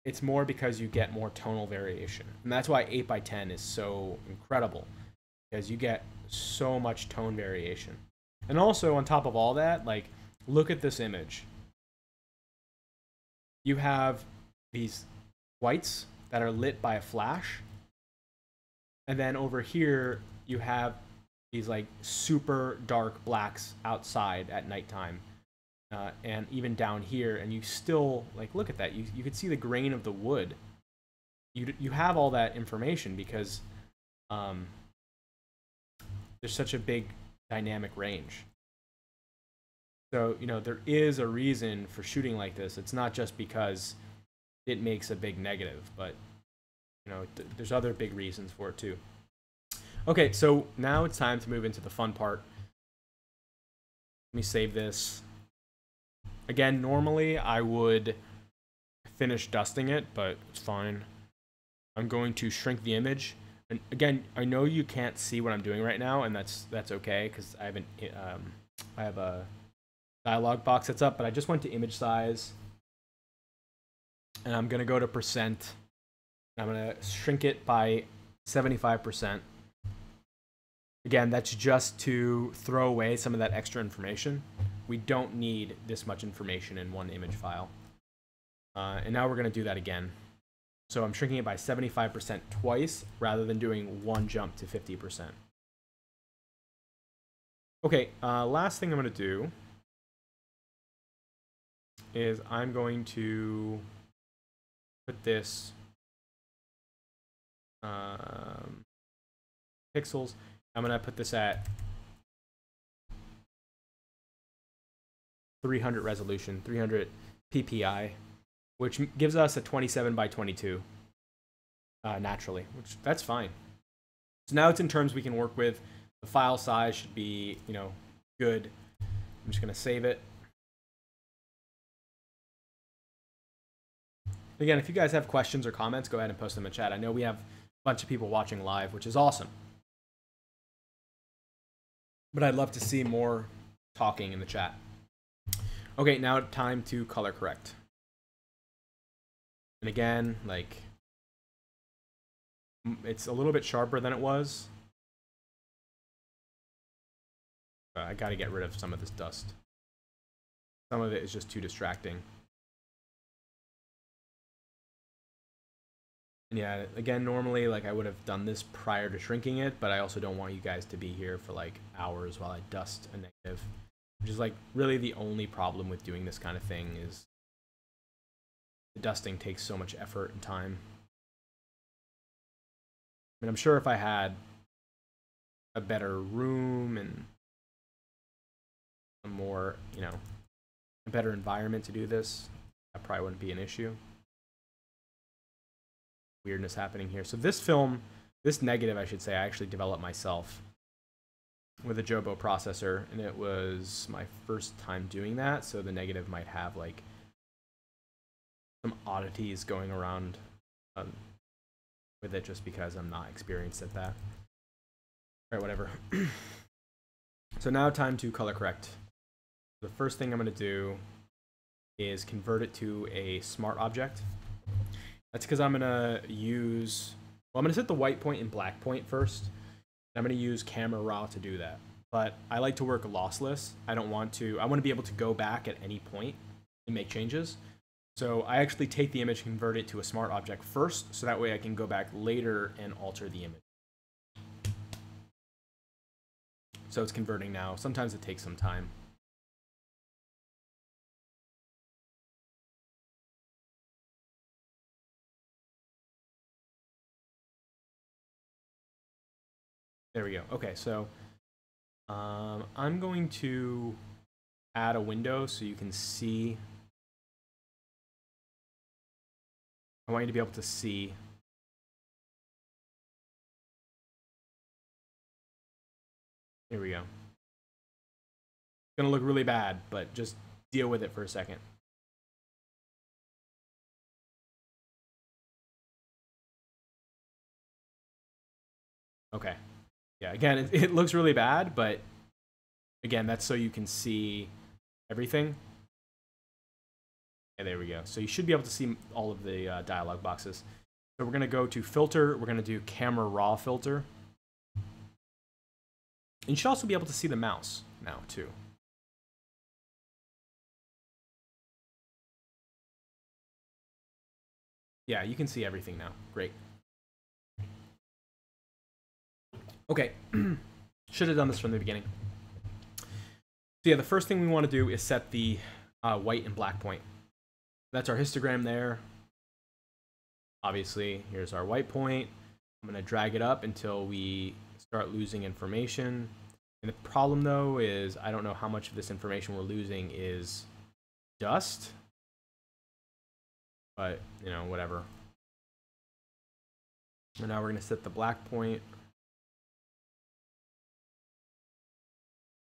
it's more because you get more tonal variation. And that's why 8x10 is so incredible, because you get so much tone variation. And also on top of all that, like, look at this image. You have these whites that are lit by a flash, and then over here you have these like super dark blacks outside at nighttime, and even down here, and you still, like, look at that, you can see the grain of the wood. You have all that information because there's such a big dynamic range. So, you know, there is a reason for shooting like this. It's not just because it makes a big negative, but, you know, there's other big reasons for it too. Okay, so now it's time to move into the fun part. Let me save this. Again, normally I would finish dusting it, but it's fine. I'm going to shrink the image. And again, I know you can't see what I'm doing right now, and that's okay, because I haven't I have a dialog box that's up, but I just went to image size, and I'm gonna go to percent. I'm gonna shrink it by 75%. Again, that's just to throw away some of that extra information. We don't need this much information in one image file. And now we're gonna do that again. So I'm shrinking it by 75% twice, rather than doing one jump to 50%. Okay, last thing I'm gonna do is I'm going to put this pixels. I'm gonna put this at 300 resolution, 300 ppi, which gives us a 27x22 naturally, which that's fine. So now it's in terms we can work with. The file size should be, you know, good. I'm just gonna save it. Again, if you guys have questions or comments, go ahead and post them in chat. I know we have a bunch of people watching live, which is awesome. But I'd love to see more talking in the chat. Okay, now time to color correct. And again, like, it's a little bit sharper than it was. I gotta get rid of some of this dust. Some of it is just too distracting. And yeah, again, normally, like, I would have done this prior to shrinking it, but I also don't want you guys to be here for like hours while I dust a negative, which is like really the only problem with doing this kind of thing, is the dusting takes so much effort and time. I mean, I'm sure if I had a better room and a more, you know, a better environment to do this, that probably wouldn't be an issue. weirdness happening here. So this film, this negative, I should say, I actually developed myself with a Jobo processor, and it was my first time doing that, so the negative might have like some oddities going around with it just because I'm not experienced at that. Alright, whatever. So now time to color correct. The first thing I'm going to do is convert it to a smart object. That's because I'm going to use, well, I'm going to set the white point and black point first. I'm going to use camera raw to do that. But I like to work lossless. I want to be able to go back at any point and make changes. So I actually take the image, convert it to a smart object first, so that way I can go back later and alter the image. So it's converting now. Sometimes it takes some time. There we go. Okay, so I'm going to add a window so you can see. I want you to be able to see. Here we go. It's gonna look really bad, but just deal with it for a second. Okay. Yeah, again, it looks really bad, but again, that's so you can see everything. Yeah, there we go. So you should be able to see all of the dialog boxes. So we're going to go to filter. We're going to do camera raw filter. And you should also be able to see the mouse now, too. Yeah, you can see everything now. Great. Okay. Should have done this from the beginning. So yeah, the first thing we want to do is set the white and black point. That's our histogram there. Obviously, here's our white point. I'm going to drag it up until we start losing information. And the problem, though, is I don't know how much of this information we're losing is dust. But, you know, whatever. And now we're going to set the black point.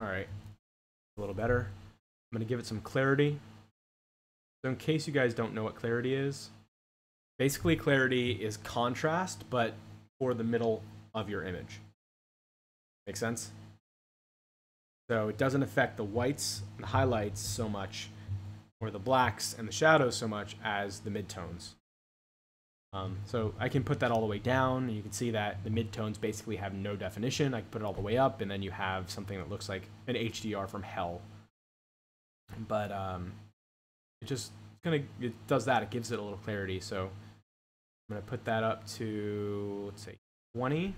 All right. A little better. I'm going to give it some clarity. So in case you guys don't know what clarity is, basically clarity is contrast, but for the middle of your image. Make sense? So it doesn't affect the whites and the highlights so much, or the blacks and the shadows so much as the midtones. So I can put that all the way down, and you can see that the midtones basically have no definition. I can put it all the way up, and then you have something that looks like an HDR from hell. But it does that. It gives it a little clarity. So I'm gonna put that up to, let's say, 20.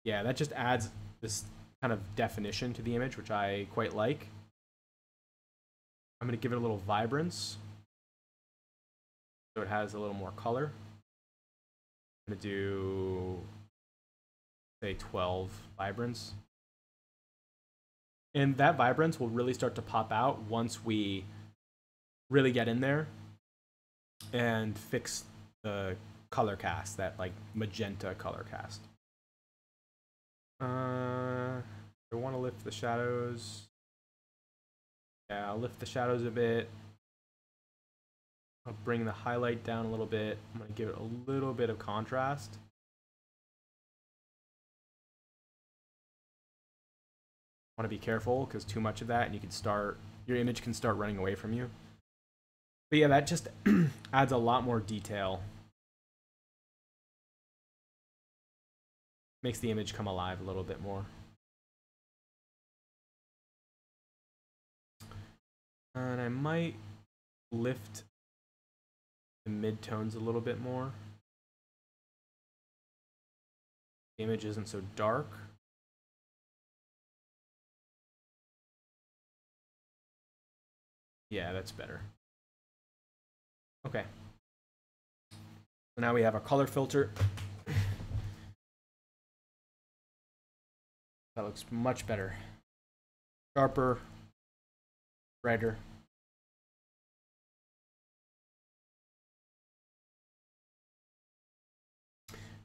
Yeah, that just adds this kind of definition to the image, which I quite like. I'm gonna give it a little vibrance, so it has a little more color. I'm gonna do, say, 12 vibrance. And that vibrance will really start to pop out once we really get in there and fix the color cast, that like magenta color cast. I want to lift the shadows. Yeah, I'll lift the shadows a bit. I'll bring the highlight down a little bit. I'm going to give it a little bit of contrast. Want to be careful because too much of that and your image can start running away from you. But yeah, that just adds a lot more detail. Makes the image come alive a little bit more. And I might lift the midtones a little bit more. The image isn't so dark. Yeah, that's better. Okay. So now we have our color filter. That looks much better. Sharper, brighter.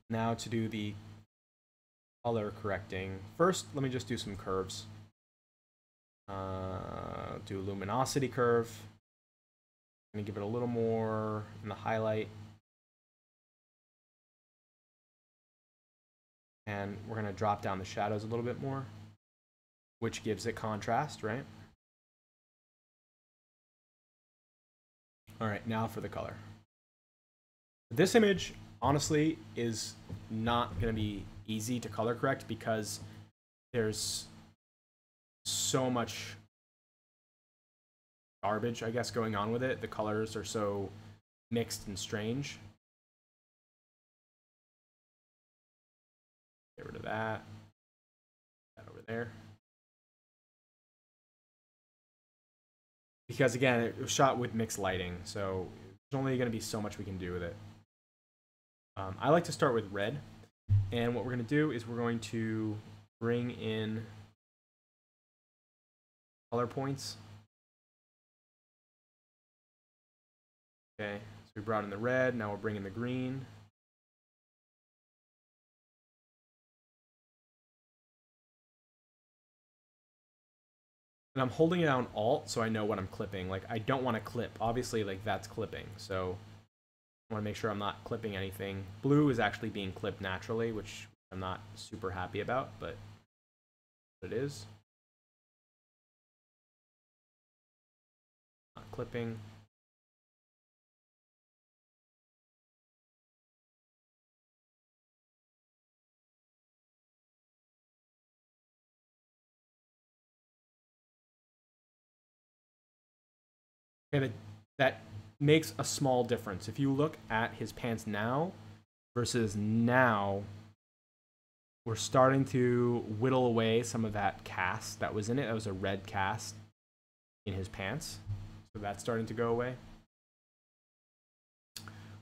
Now to do the color correcting. First, let me just do some curves. Do luminosity curve. I'm gonna give it a little more in the highlight. And we're gonna drop down the shadows a little bit more, which gives it contrast, right? All right, now for the color. This image, honestly, is not gonna be easy to color correct because there's so much garbage, I guess, going on with it. The colors are so mixed and strange. Get rid of that. That over there. Because again, it was shot with mixed lighting, so there's only going to be so much we can do with it. I like to start with red, and what we're going to do is we're going to bring in color points. Okay, so we brought in the red, now we'll bring in the green. And I'm holding it down Alt so I know what I'm clipping. Like, I don't want to clip. Obviously, like, that's clipping, so I want to make sure I'm not clipping anything. Blue is actually being clipped naturally, which I'm not super happy about, but it is. Not clipping. Okay, that makes a small difference. If you look at his pants now versus now, we're starting to whittle away some of that cast that was in it. That was a red cast in his pants. So that's starting to go away.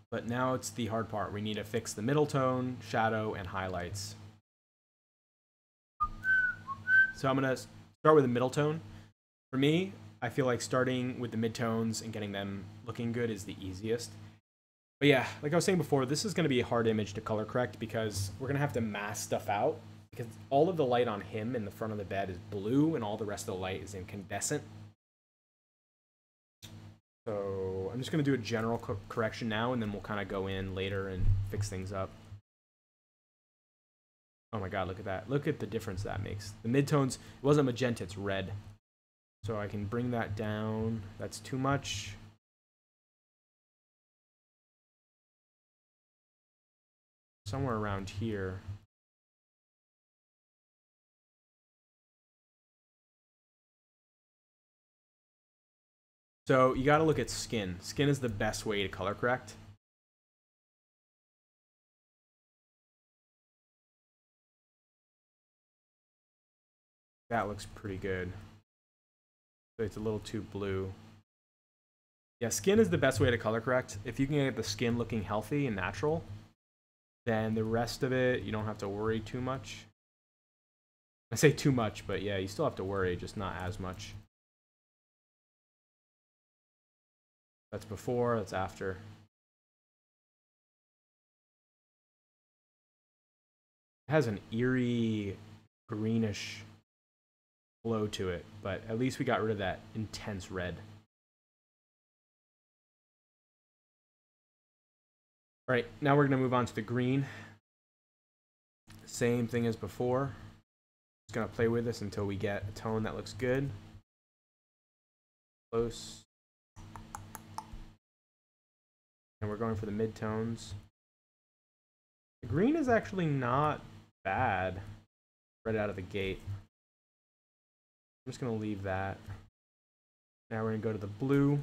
But now it's the hard part. We need to fix the middle tone, shadow, and highlights. So I'm going to start with the middle tone. For me, I feel like starting with the midtones and getting them looking good is the easiest. But yeah, like I was saying before, this is going to be a hard image to color correct because we're going to have to mask stuff out because all of the light on him in the front of the bed is blue and all the rest of the light is incandescent. So I'm just going to do a general correction now and then we'll kind of go in later and fix things up. Oh my god, look at that. Look at the difference that makes. The midtones, it wasn't magenta, it's red. So I can bring that down. That's too much. Somewhere around here. So you got to look at skin. Skin is the best way to color correct. That looks pretty good. So it's a little too blue. Yeah, skin is the best way to color correct. If you can get the skin looking healthy and natural, then the rest of it, you don't have to worry too much. I say too much, but yeah, you still have to worry, just not as much. That's before, that's after. It has an eerie greenish glow to it, but at least we got rid of that intense red. All right, now we're going to move on to the green. Same thing as before. Just going to play with this until we get a tone that looks good. Close. And we're going for the mid-tones. The green is actually not bad right out of the gate. I'm just going to leave that. Now we're going to go to the blue.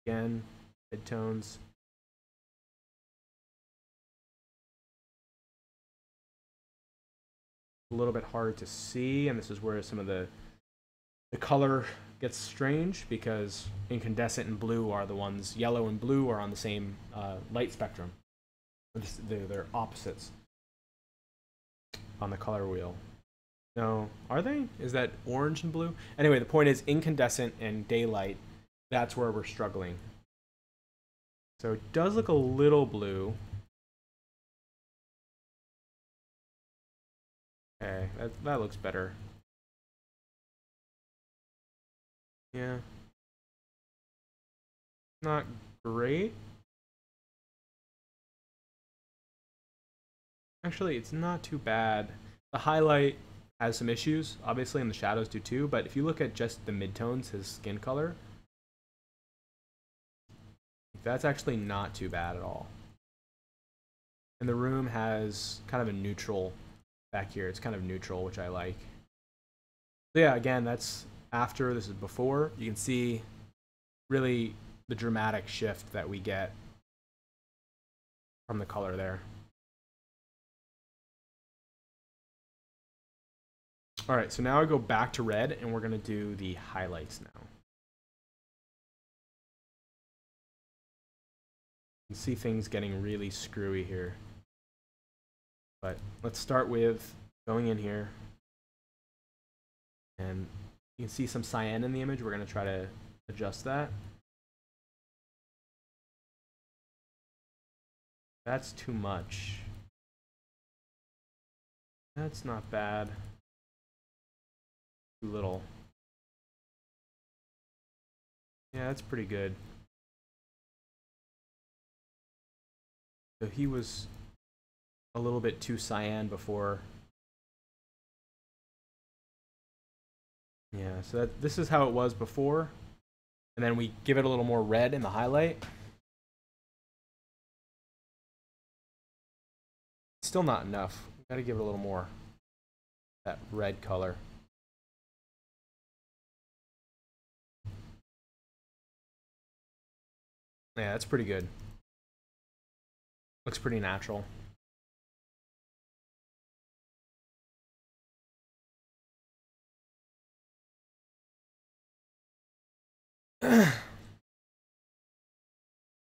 Again, mid-tones. A little bit hard to see, and this is where some of the color gets strange because incandescent and blue are the ones, yellow and blue are on the same light spectrum. They're opposites on the color wheel. No, are they? Is that orange and blue? Anyway, the point is incandescent and daylight, that's where we're struggling. So it does look a little blue. Okay, that looks better. Yeah. Not great. Actually, it's not too bad. The highlight has some issues, obviously, and the shadows do too, but if you look at just the midtones, his skin color, that's actually not too bad at all. And the room has kind of a neutral back here. It's kind of neutral, which I like. So yeah, again, that's after, this is before. You can see really the dramatic shift that we get from the color there. All right, so now I go back to red, and we're going to do the highlights now. You can see things getting really screwy here. But let's start with going in here. And you can see some cyan in the image. We're going to try to adjust that. That's too much. That's not bad. Too little. Yeah, that's pretty good. So he was a little bit too cyan before. Yeah, so this is how it was before. And then we give it a little more red in the highlight. Still not enough. We gotta give it a little more. That red color. Yeah, that's pretty good. Looks pretty natural.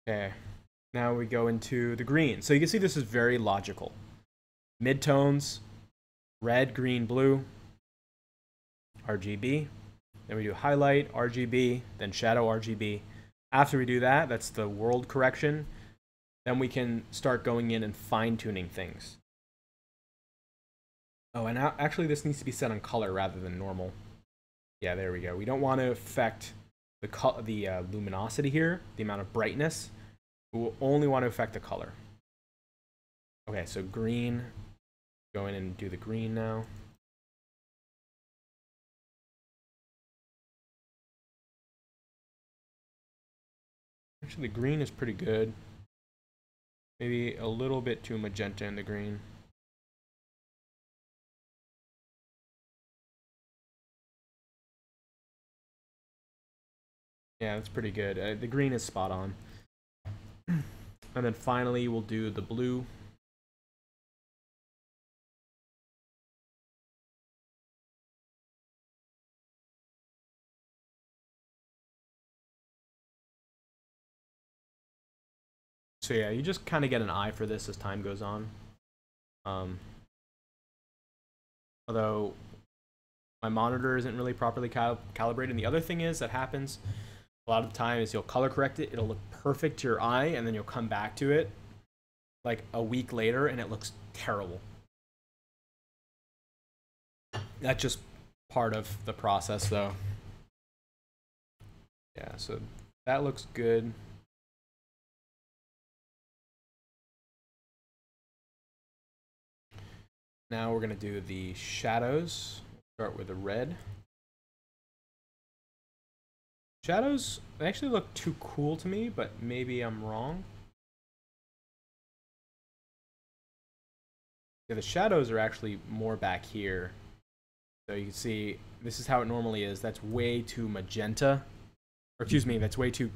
Okay, now we go into the green. So you can see this is very logical. Midtones, red, green, blue, RGB. Then we do highlight, RGB, then shadow, RGB. After we do that, that's the world correction. Then we can start going in and fine-tuning things. Oh, and actually this needs to be set on color rather than normal. Yeah, there we go. We don't want to affect the luminosity here, the amount of brightness. We will only want to affect the color. Okay, so green. Go in and do the green now. Actually, the green is pretty good. Maybe a little bit too magenta in the green. Yeah, that's pretty good. The green is spot on. And then finally, we'll do the blue. So yeah, you just kind of get an eye for this as time goes on. Although my monitor isn't really properly calibrated. And the other thing is that happens a lot of the time is you'll color correct it. It'll look perfect to your eye, and then you'll come back to it like a week later, and it looks terrible. That's just part of the process, though. Yeah, so that looks good. Now we're going to do the shadows. Start with the red. Shadows, they actually look too cool to me, but maybe I'm wrong. Yeah, the shadows are actually more back here. So you can see, this is how it normally is. That's way too magenta. Or excuse me, that's way too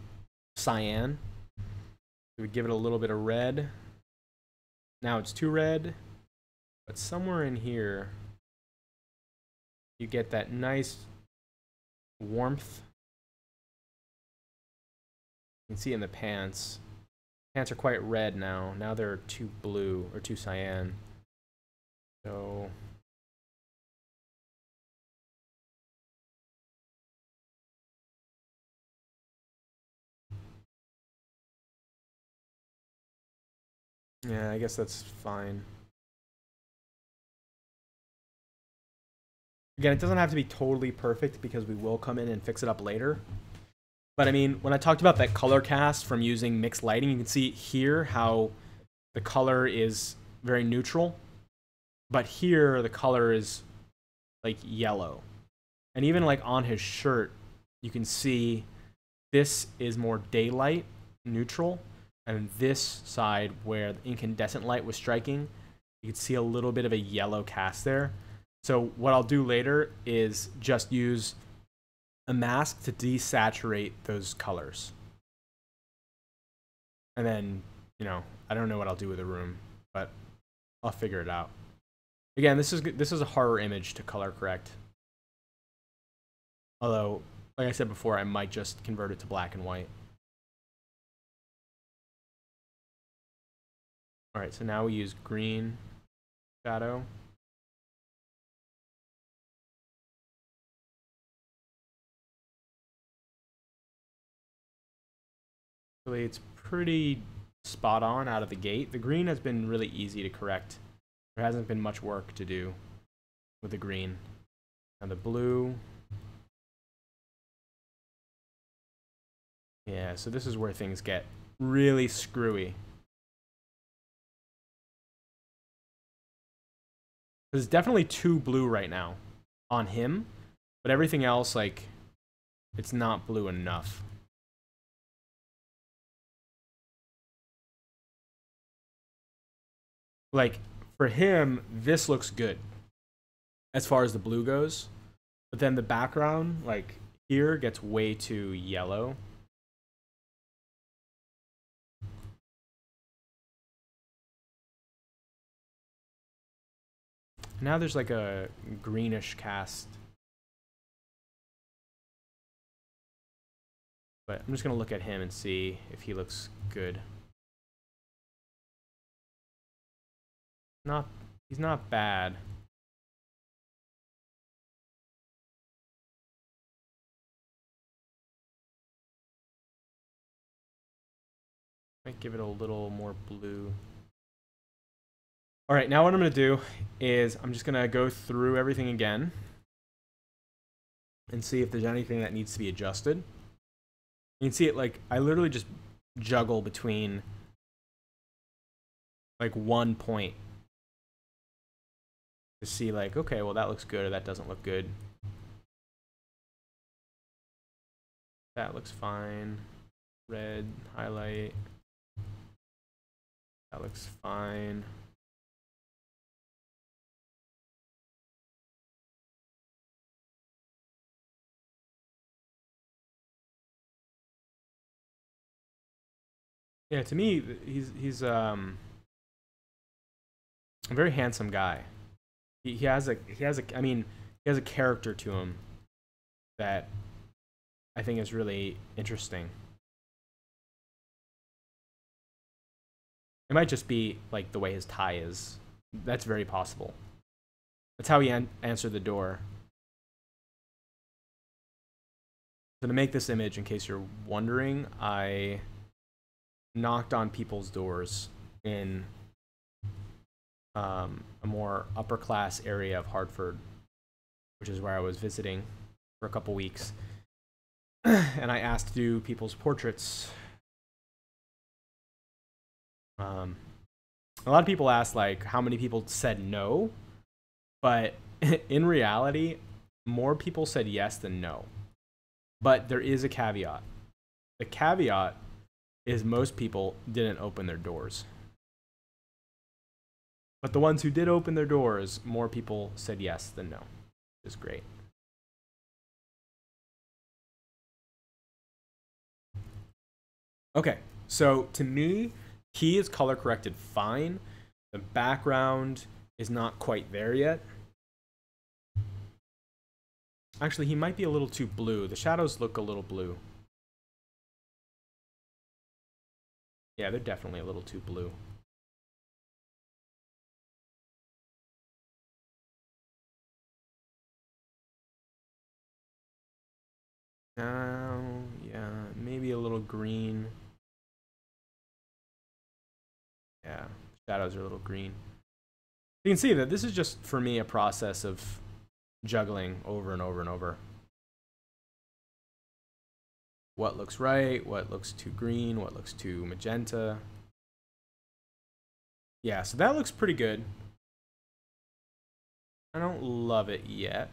cyan. So we give it a little bit of red. Now it's too red. But somewhere in here, you get that nice warmth. You can see in the pants. Pants are quite red now. Now they're too blue or too cyan. So yeah, I guess that's fine. Again, it doesn't have to be totally perfect because we will come in and fix it up later. But I mean, when I talked about that color cast from using mixed lighting, you can see here how the color is very neutral. But here, the color is like yellow. And even like on his shirt, you can see this is more daylight, neutral. And this side where the incandescent light was striking, you can see a little bit of a yellow cast there. So what I'll do later is just use a mask to desaturate those colors. And then, you know, I don't know what I'll do with the room, but I'll figure it out. Again, this is a horror image to color correct. Although, like I said before, I might just convert it to black and white. All right, so now we use green shadow. Really, it's pretty spot on out of the gate. The green has been really easy to correct. There hasn't been much work to do with the green. And the blue. Yeah, so this is where things get really screwy. There's definitely too blue right now on him, but everything else, like, it's not blue enough. Like, for him, this looks good as far as the blue goes, but then the background, like, here gets way too yellow. Now there's like a greenish cast. But I'm just going to look at him and see if he looks good. He's not bad. Might give it a little more blue. All right, now what I'm going to do is I'm just going to go through everything again and see if there's anything that needs to be adjusted. You can see it, like, I literally just juggle between like one point to see, like, okay, well, that looks good or that doesn't look good. That looks fine. Red, highlight. That looks fine. Yeah, to me, he's a very handsome guy. He has a I mean, he has a character to him that I think is really interesting. It might just be like the way his tie is. That's very possible. That's how he answered the door. So to make this image, in case you're wondering, I knocked on people's doors in a more upper class area of Hartford, which is where I was visiting for a couple weeks. And I asked to do people's portraits. A lot of people asked, like, how many people said no, but in reality, more people said yes than no. But there is a caveat. The caveat is most people didn't open their doors. But the ones who did open their doors, more people said yes than no, which is great. Okay, so to me, he is color corrected fine. The background is not quite there yet. Actually, he might be a little too blue. The shadows look a little blue. Yeah, they're definitely a little too blue. Now, yeah, maybe a little green. Yeah, shadows are a little green. You can see that this is just, for me, a process of juggling over and over and over. What looks right, what looks too green, what looks too magenta. Yeah, so that looks pretty good. I don't love it yet,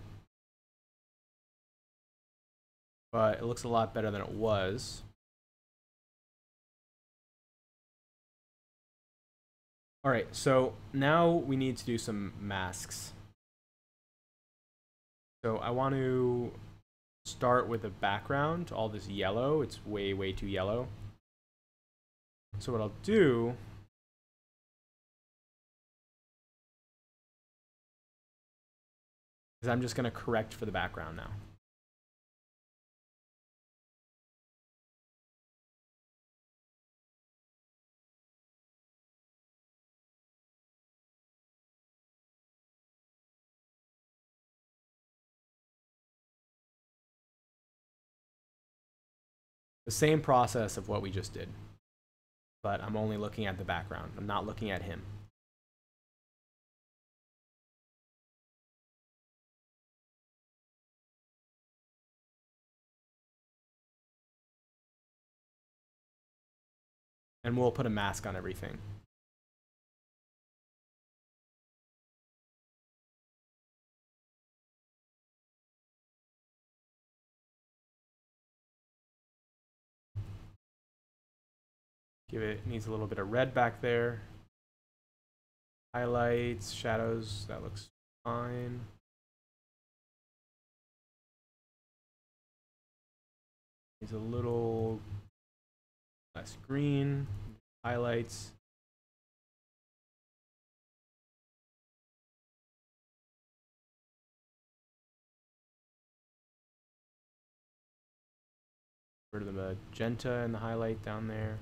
but it looks a lot better than it was. All right, so now we need to do some masks. So I want to start with a background, all this yellow. It's way, way too yellow. So what I'll do is I'm just going to correct for the background now. The same process of what we just did, but I'm only looking at the background. I'm not looking at him. And we'll put a mask on everything. Needs a little bit of red back there. Highlights, shadows, that looks fine. Needs a little less green. Highlights. Rid of the magenta and the highlight down there.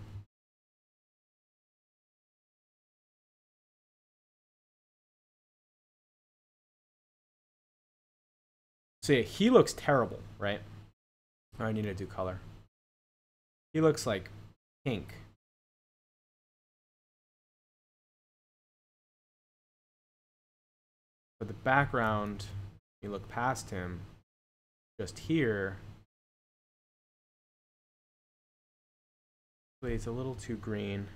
So yeah, he looks terrible, right? Oh, I need to do color. He looks like pink. But the background, you look past him, just here, it's a little too green.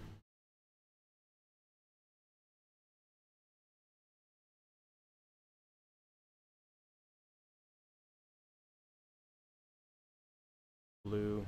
Blue.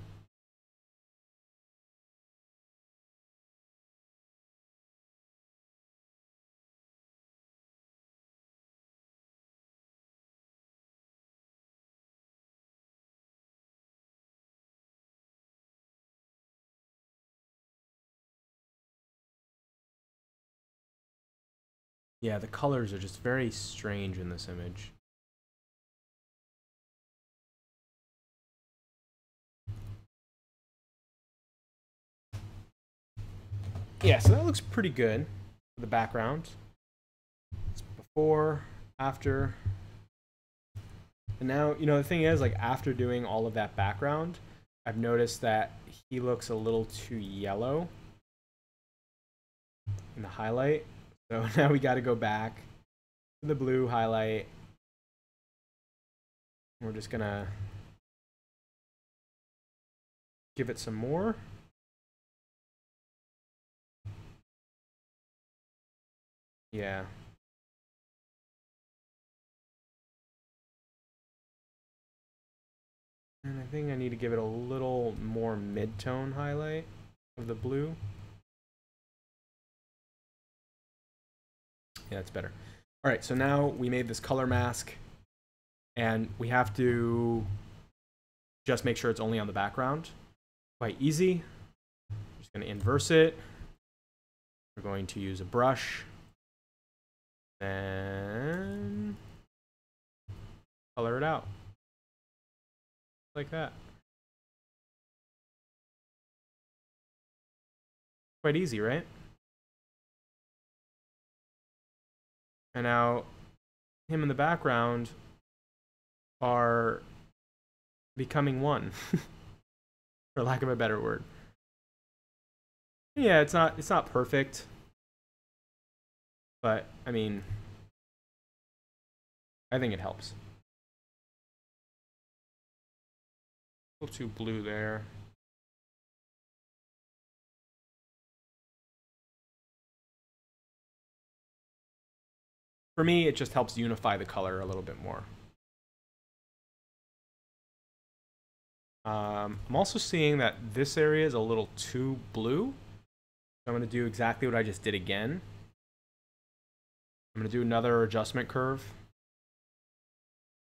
Yeah, the colors are just very strange in this image. Yeah, so that looks pretty good for the background. It's before, after. And now, you know, the thing is, like, after doing all of that background, I've noticed that he looks a little too yellow in the highlight. So now we got to go back to the blue highlight. We're just going to give it some more. Yeah. And I think I need to give it a little more mid-tone highlight of the blue. Yeah, that's better. All right, so now we made this color mask, and we have to just make sure it's only on the background. Quite easy. I'm just going to inverse it. We're going to use a brush. And color it out. Like that. Quite easy, right? And now him in the background are becoming one, for lack of a better word. Yeah, it's not perfect, but I mean, I think it helps. A little too blue there. For me, it just helps unify the color a little bit more. I'm also seeing that this area is a little too blue. So I'm going to do exactly what I just did again. I'm going to do another adjustment curve.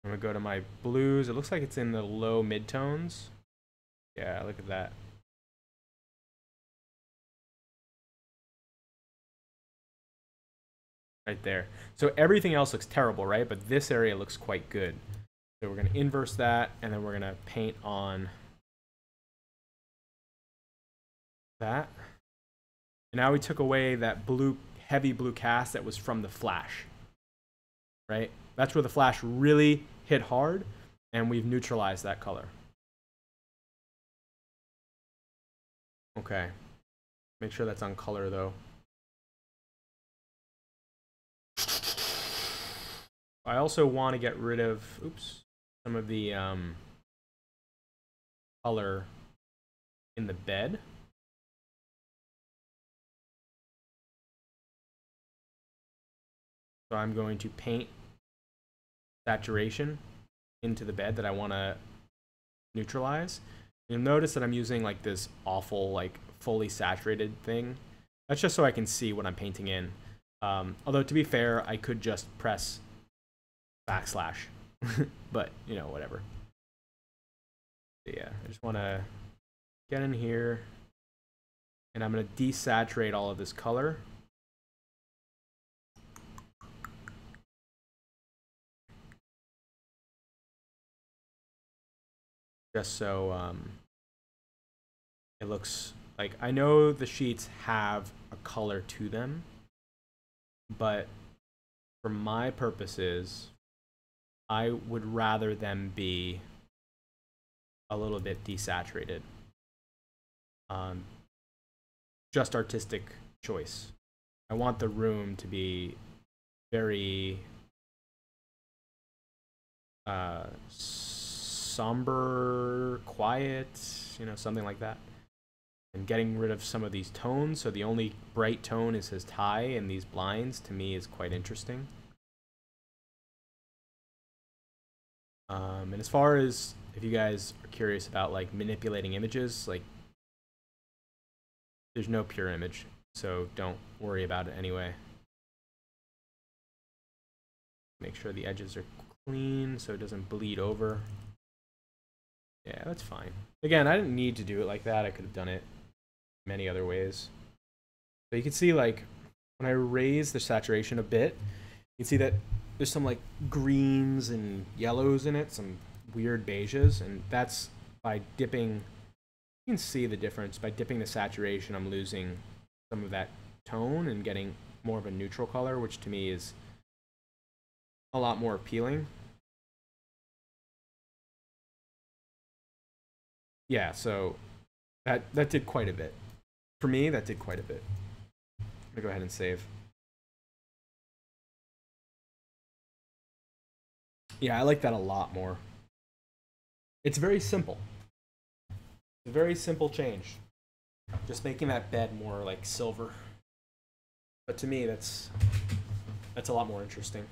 I'm going to go to my blues. It looks like it's in the low midtones. Yeah, look at that. Right there. So everything else looks terrible, right? But this area looks quite good. So we're going to inverse that, and then we're going to paint on that. And now we took away that blue, heavy blue cast that was from the flash, right? That's where the flash really hit hard, and we've neutralized that color. Okay. Make sure that's on color, though. I also want to get rid of, some of the color in the bed. So I'm going to paint saturation into the bed that I want to neutralize. You'll notice that I'm using like this awful, like fully saturated thing. That's just so I can see what I'm painting in. Although to be fair, I could just press backslash, but you know, whatever. Yeah, I just want to get in here, and I'm going to desaturate all of this color. Just so it looks like, I know the sheets have a color to them, but for my purposes, I would rather them be a little bit desaturated. Just artistic choice. I want the room to be very somber, quiet, you know, something like that. And getting rid of some of these tones, so the only bright tone is his tie and these blinds, to me is quite interesting. And as far as, if you guys are curious about like manipulating images, like there's no pure image, so don't worry about it anyway. Make sure the edges are clean so it doesn't bleed over. Yeah, that's fine. Again, I didn't need to do it like that. I could have done it many other ways. But you can see, like, when I raise the saturation a bit, you can see that there's some like greens and yellows in it, some weird beiges, and that's by dipping. You can see the difference. By dipping the saturation, I'm losing some of that tone and getting more of a neutral color, which to me is a lot more appealing. Yeah, so that did quite a bit. For me, that did quite a bit. I'm gonna go ahead and save. Yeah, I like that a lot more. It's very simple. It's a very simple change. Just making that bed more like silver. But to me, that's a lot more interesting.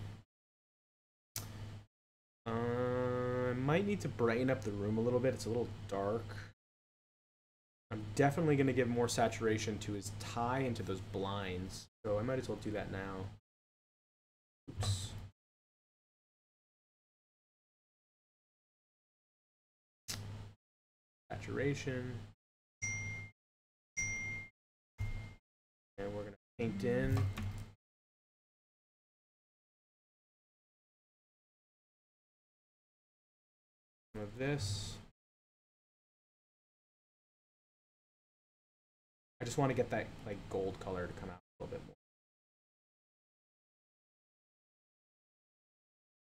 I might need to brighten up the room a little bit. It's a little dark. I'm definitely going to give more saturation to his tie and to those blinds. So I might as well do that now. Oops. Saturation. And we're going to paint in. Some of this. I just want to get that like gold color to come out a little bit more.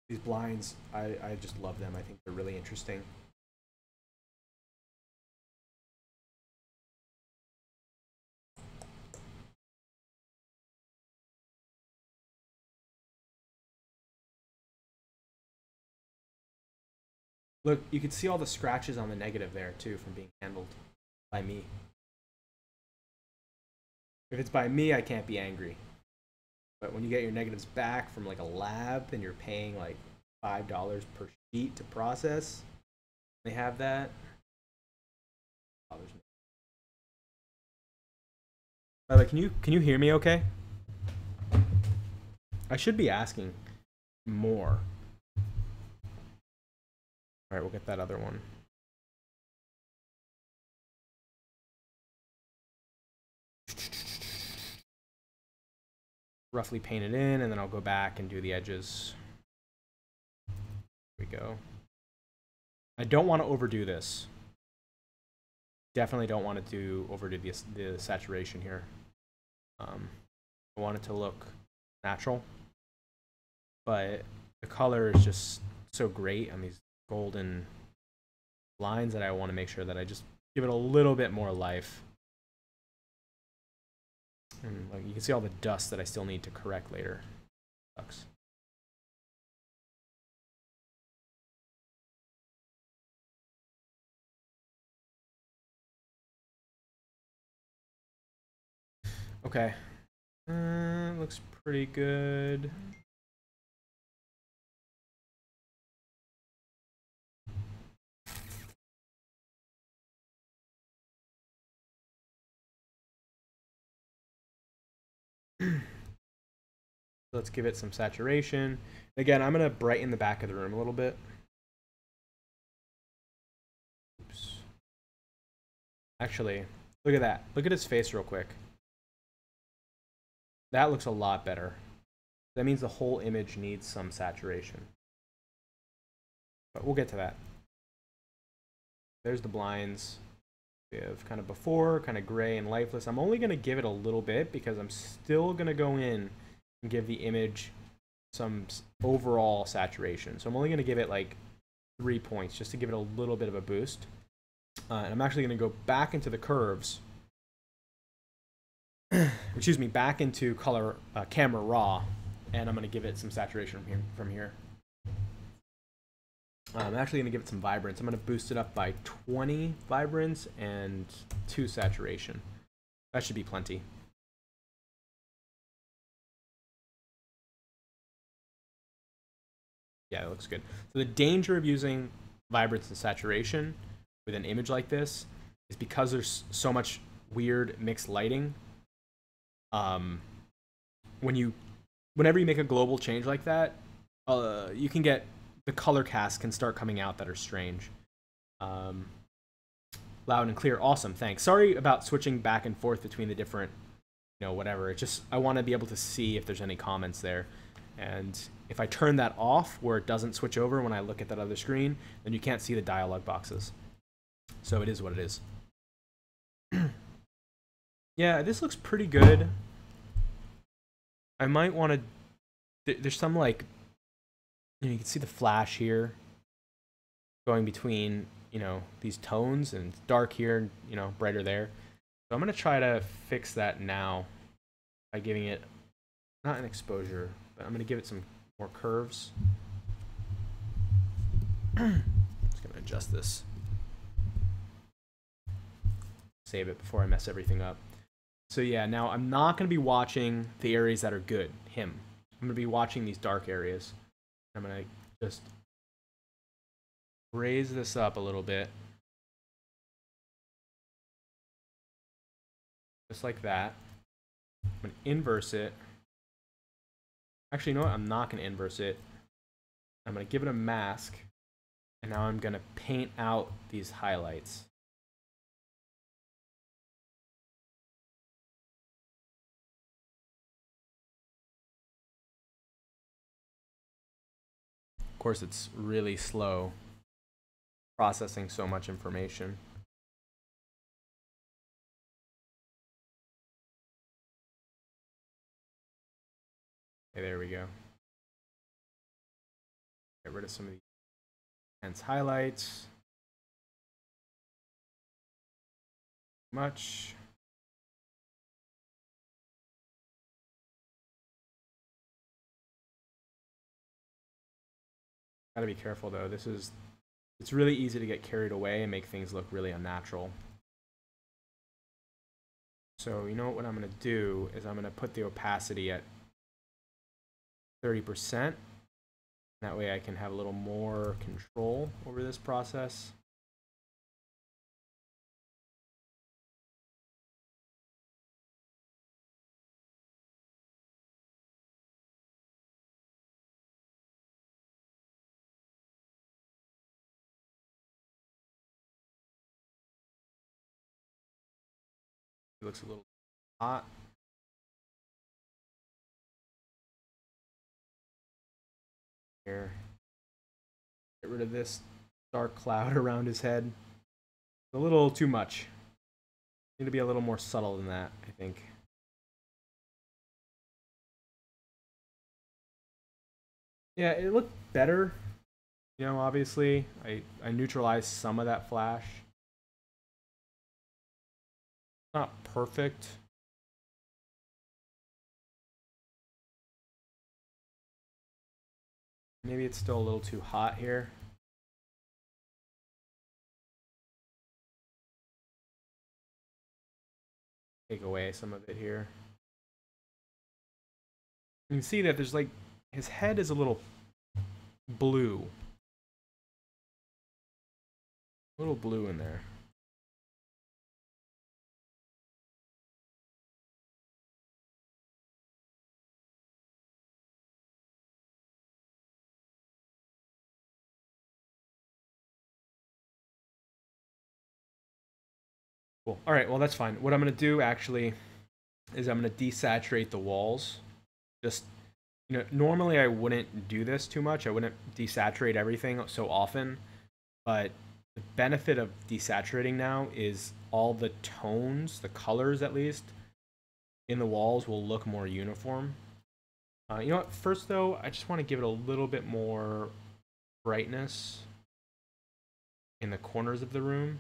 These blinds, I just love them. I think they're really interesting. Look, you can see all the scratches on the negative there too from being handled by me. If it's by me, I can't be angry. But when you get your negatives back from like a lab and you're paying like $5 per sheet to process, they have that. By the way, can you hear me okay? I should be asking more. All right, we'll get that other one. Roughly paint it in, and then I'll go back and do the edges. Here we go. I don't want to overdo this. Definitely don't want to overdo the saturation here. I want it to look natural, but the color is just so great on these golden lines that I want to make sure that I just give it a little bit more life. And like you can see all the dust that I still need to correct later. Sucks. Okay. Looks pretty good. Let's give it some saturation. Again, I'm going to brighten the back of the room a little bit. Oops. Actually, look at that. Look at his face real quick. That looks a lot better. That means the whole image needs some saturation. But we'll get to that. There's the blinds. We have kind of before, kind of gray and lifeless. I'm only going to give it a little bit because I'm still going to go in and give the image some overall saturation. So I'm only going to give it like 3 points just to give it a little bit of a boost. And I'm actually going to go back into the curves. Excuse me, back into color camera raw, and I'm going to give it some saturation from here. I'm actually going to give it some vibrance. I'm going to boost it up by 20 vibrance and 2 saturation. That should be plenty. Yeah, it looks good. So the danger of using vibrance and saturation with an image like this is because there's so much weird mixed lighting. Whenever you make a global change like that, you can get the color casts can start coming out that are strange. Loud and clear, awesome, thanks. Sorry about switching back and forth between the different, whatever. It's just I want to be able to see if there's any comments there, and if I turn that off where it doesn't switch over when I look at that other screen, then you can't see the dialog boxes. So it is what it is. Yeah, this looks pretty good. I might want to... There's some, like... you can see the flash here going between, these tones, and dark here, brighter there. So I'm going to try to fix that now by giving it, not an exposure, but I'm going to give it some more curves. I'm just going to adjust this. Save it before I mess everything up. So yeah, now I'm not going to be watching the areas that are good, I'm going to be watching these dark areas. I'm going to just raise this up a little bit. Just like that. I'm going to inverse it. Actually, you know what? I'm not going to inverse it. I'm going to give it a mask. And now I'm going to paint out these highlights. Of course, it's really slow processing so much information. Okay, there we go. Get rid of some of these intense highlights. Much. Gotta be careful though. This is It's really easy to get carried away and make things look really unnatural. So you know what I'm going to do is I'm going to put the opacity at 30%. That way I can have a little more control over this process. It looks a little hot. Here. Get rid of this dark cloud around his head. A little too much. Need to be a little more subtle than that, I think. Yeah, it looked better. You know, obviously, I neutralized some of that flash. Not perfect. Maybe it's still a little too hot here. Take away some of it here. You can see that there's like, his head is a little blue. A little blue in there. Cool. All right, well, that's fine. What I'm going to do actually is I'm going to desaturate the walls. Just, you know, normally I wouldn't do this too much. I wouldn't desaturate everything so often. But the benefit of desaturating now is all the tones, the colors at least, in the walls will look more uniform. You know what? First, though, I just want to give it a little bit more brightness in the corners of the room.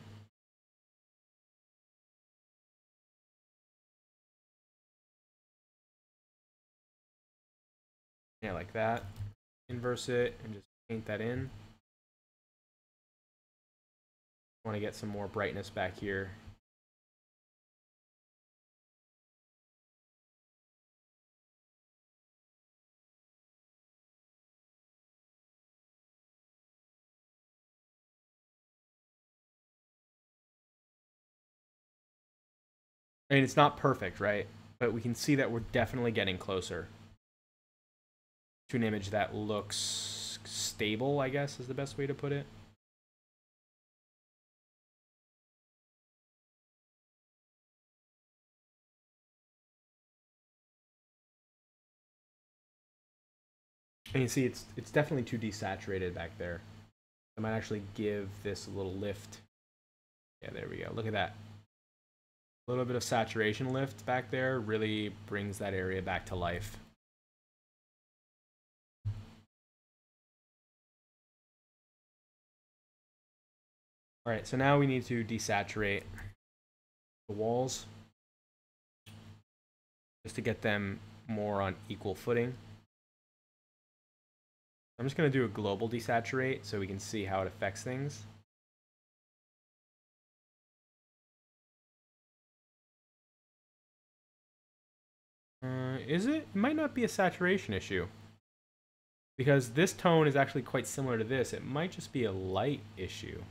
Yeah, like that. Inverse it and just paint that in. I want to get some more brightness back here. I mean, it's not perfect, right? But we can see that we're definitely getting closer to an image that looks stable, I guess is the best way to put it. And you see it's definitely too desaturated back there. I might actually give this a little lift. Yeah, there we go. Look at that. A little bit of saturation lift back there really brings that area back to life. All right, so now we need to desaturate the walls just to get them more on equal footing. I'm just going to do a global desaturate so we can see how it affects things. Is it? It might not be a saturation issue. Because this tone is actually quite similar to this. It might just be a light issue.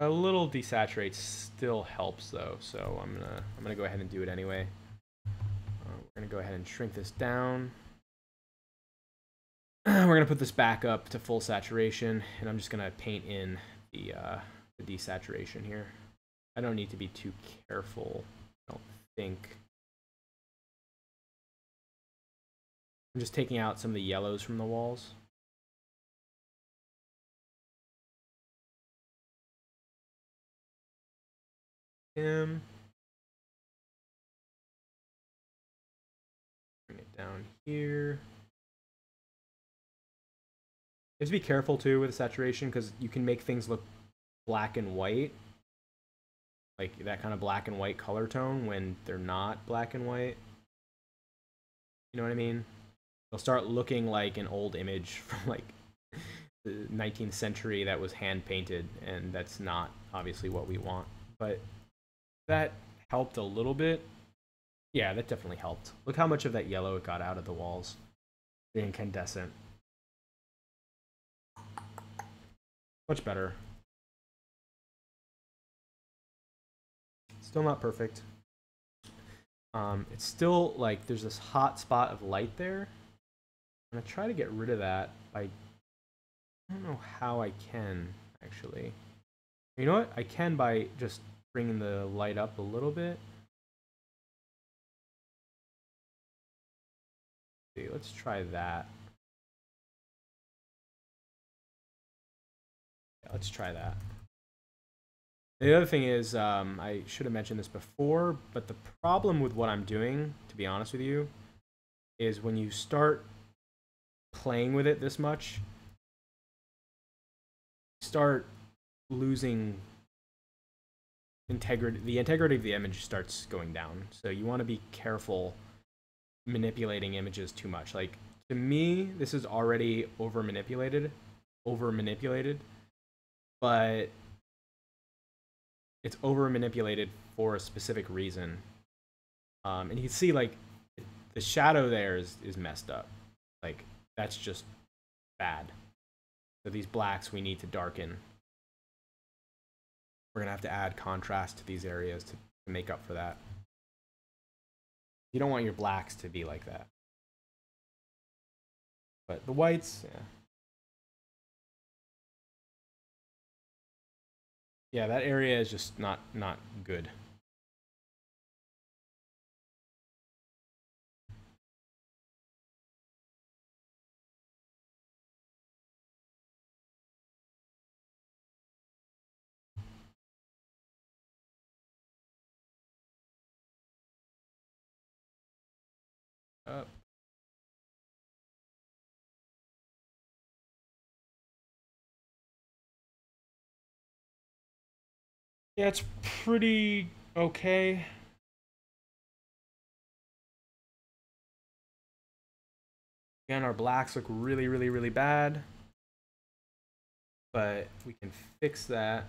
A little desaturate still helps though, so I'm gonna go ahead and do it anyway. We're gonna go ahead and shrink this down. We're gonna put this back up to full saturation, and I'm just gonna paint in the desaturation here. I don't need to be too careful, I don't think. I'm just taking out some of the yellows from the walls. Bring it down here. You have to be careful too with the saturation because you can make things look black and white, like that kind of black and white color tone when they're not black and white. You know what I mean? they'll start looking like an old image from like the 19th century that was hand painted, and that's not obviously what we want. But that helped a little bit. Yeah, that definitely helped. Look how much of that yellow it got out of the walls. The incandescent. Much better. Still not perfect. It's still like there's this hot spot of light there. I'm gonna try to get rid of that by, I don't know how I can actually. You know what? I can by just bringing the light up a little bit. See, let's try that. Yeah, let's try that. The other thing is, I should have mentioned this before, but the problem with what I'm doing, to be honest with you, is when you start playing with it this much, you start losing integrity. The integrity of the image starts going down. So you want to be careful manipulating images too much. Like, to me, this is already over manipulated, but it's over manipulated for a specific reason. And you can see like the shadow there is messed up. Like, that's just bad. So these blacks we need to darken. We're gonna have to add contrast to these areas to make up for that. You don't want your blacks to be like that. But the whites, yeah. Yeah, that area is just not good. Up. Yeah, it's pretty okay. Again, our blacks look really, really, really bad. But we can fix that.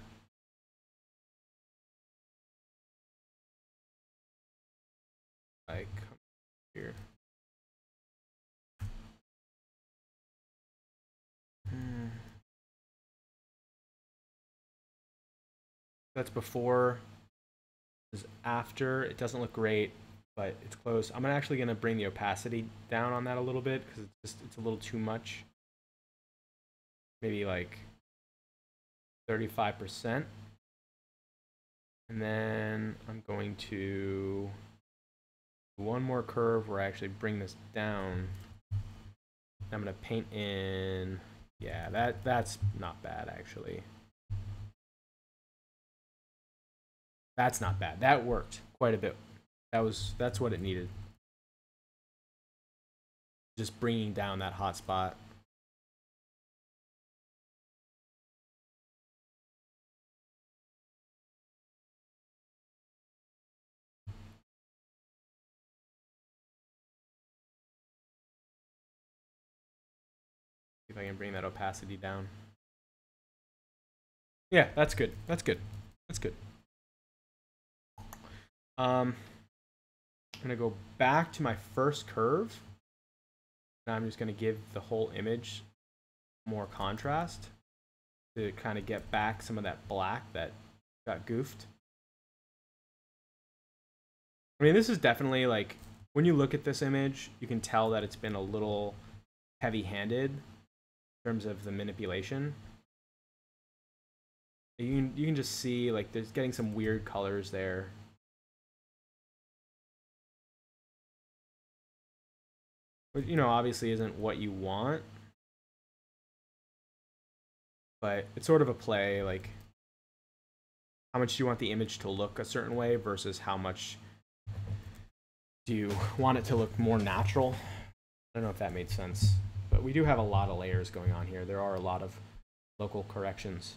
Like, come here. That's before. This is after. It doesn't look great, but it's close. I'm actually gonna bring the opacity down on that a little bit because it's a little too much. Maybe like 35%. And then I'm going to do one more curve where I actually bring this down. I'm gonna paint in. Yeah, that's not bad actually. That's not bad. That worked quite a bit. That's what it needed. Just bringing down that hot spot. See if I can bring that opacity down. Yeah, that's good. That's good. That's good. I'm gonna go back to my first curve. Now I'm just gonna give the whole image more contrast to kind of get back some of that black that got goofed. I mean, this is definitely like, when you look at this image, you can tell that it's been a little heavy-handed in terms of the manipulation. You can just see like there's getting some weird colors there. Which, you know, obviously isn't what you want. But it's sort of a play, like how much do you want the image to look a certain way versus how much do you want it to look more natural? I don't know if that made sense. But we do have a lot of layers going on here. There are a lot of local corrections.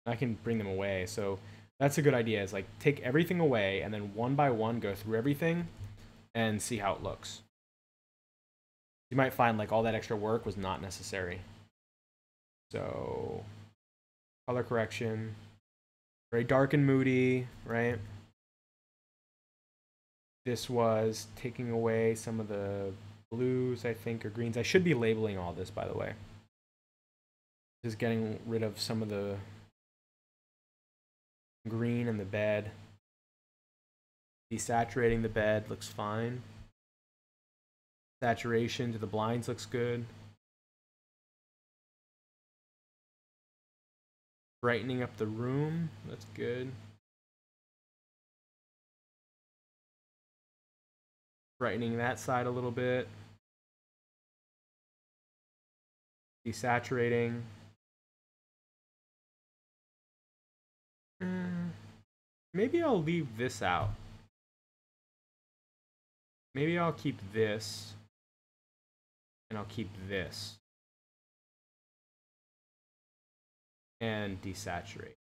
I can bring them away. So that's a good idea, is like take everything away and then one by one go through everything and see how it looks. You might find like all that extra work was not necessary. So color correction, very dark and moody, right? This was taking away some of the blues, I think, or greens. I should be labeling all this, by the way. Just getting rid of some of the green in the bed. Desaturating the bed looks fine. Saturation to the blinds looks good. Brightening up the room, that's good. Brightening that side a little bit. Desaturating. Maybe I'll leave this out. Maybe I'll keep this. And I'll keep this. And desaturate.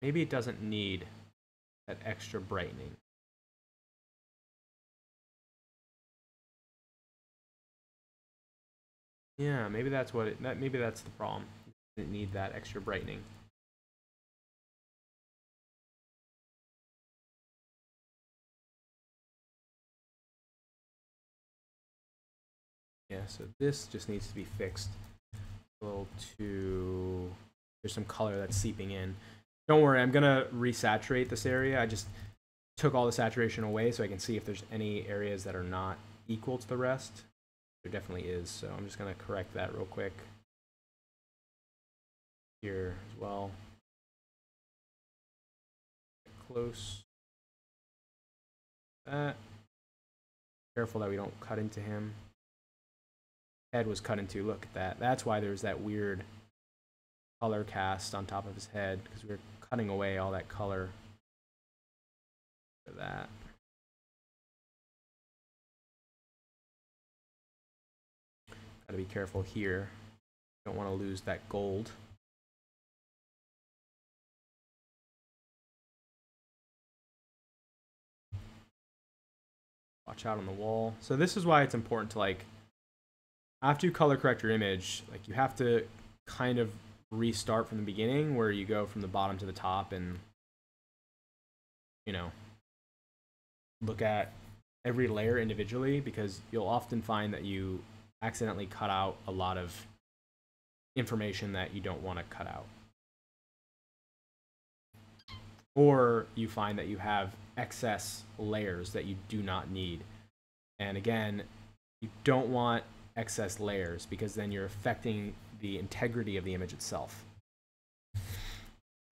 Maybe it doesn't need that extra brightening. Yeah, maybe that's what maybe that's the problem. It didn't need that extra brightening. Yeah, so this just needs to be fixed a little too. There's some color that's seeping in. Don't worry, I'm gonna resaturate this area. I just took all the saturation away so I can see if there's any areas that are not equal to the rest. There definitely is, so I'm just gonna correct that real quick. Here as well. Close. That. Careful that we don't cut into him. Head was cut into, look at that. That's why there's that weird color cast on top of his head, because we were cutting away all that color. Look at that. Gotta be careful here. Don't want to lose that gold. Watch out on the wall. So this is why it's important to, like, after you color correct your image, like, you have to kind of restart from the beginning, where you go from the bottom to the top and, you know, look at every layer individually, because you'll often find that you accidentally cut out a lot of information that you don't want to cut out. Or you find that you have excess layers that you do not need. And again, you don't want excess layers, because then you're affecting the integrity of the image itself.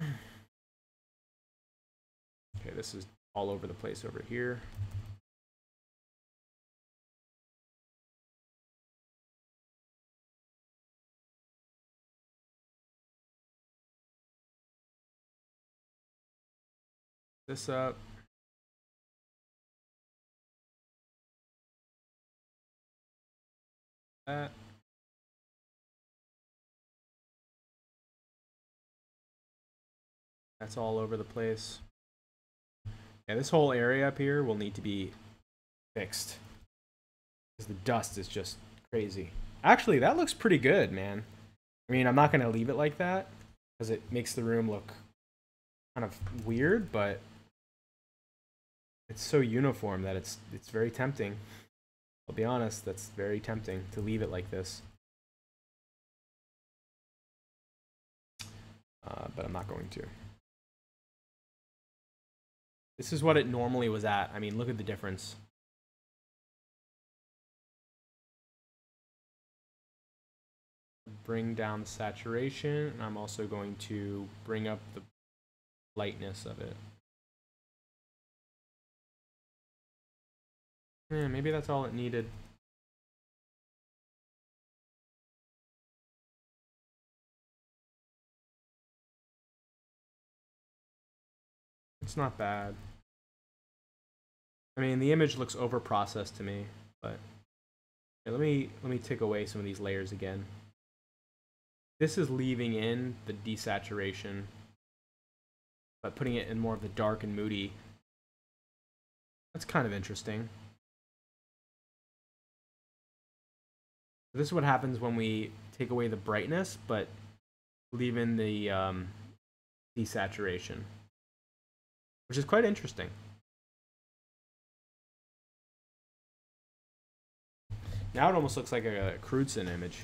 Okay, this is all over the place over here. This up. That. That's all over the place. Yeah, this whole area up here will need to be fixed, because the dust is just crazy. Actually, that looks pretty good, man. I mean, I'm not going to leave it like that, because it makes the room look kind of weird, but it's so uniform that it's very tempting. I'll be honest, that's very tempting to leave it like this. But I'm not going to. This is what it normally was at. I mean, look at the difference. Bring down the saturation, and I'm also going to bring up the lightness of it. Yeah, maybe that's all it needed. It's not bad. I mean, the image looks over-processed to me, but yeah, let me take away some of these layers again. This is leaving in the desaturation, but putting it in more of the dark and moody. That's kind of interesting. This is what happens when we take away the brightness, but leave in the desaturation, which is quite interesting. Now it almost looks like a Crudson image.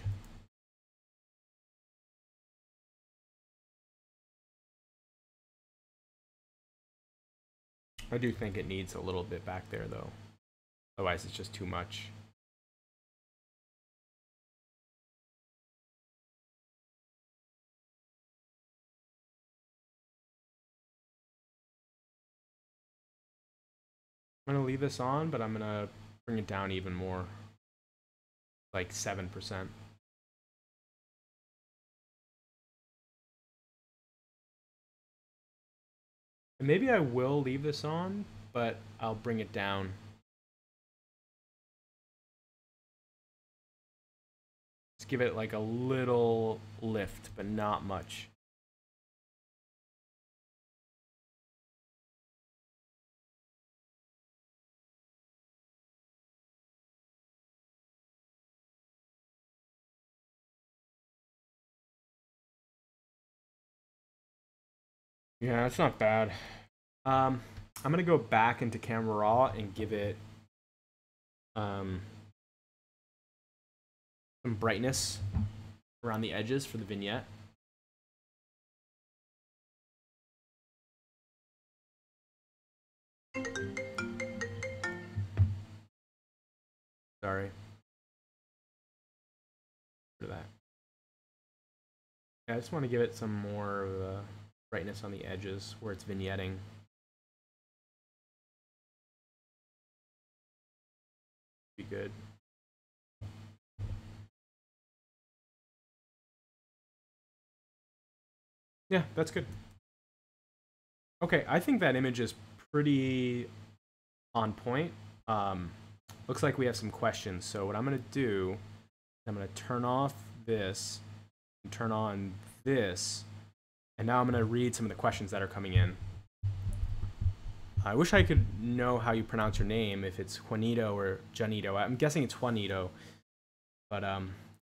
I do think it needs a little bit back there, though. Otherwise, it's just too much. I'm going to leave this on, but I'm going to bring it down even more. Like 7%. And maybe I will leave this on, but I'll bring it down. Just give it like a little lift, but not much. Yeah, that's not bad. I'm gonna go back into Camera Raw and give it some brightness around the edges for the vignette. Sorry for that. Yeah, I just want to give it some more brightness on the edges where it's vignetting. Be good. Yeah, that's good. Okay, I think that image is pretty on point. Looks like we have some questions. So what I'm going to do, I'm going to turn off this and turn on this. And now I'm going to read some of the questions that are coming in. I wish I could know how you pronounce your name, if it's Juanito or Janito. I'm guessing it's Juanito. But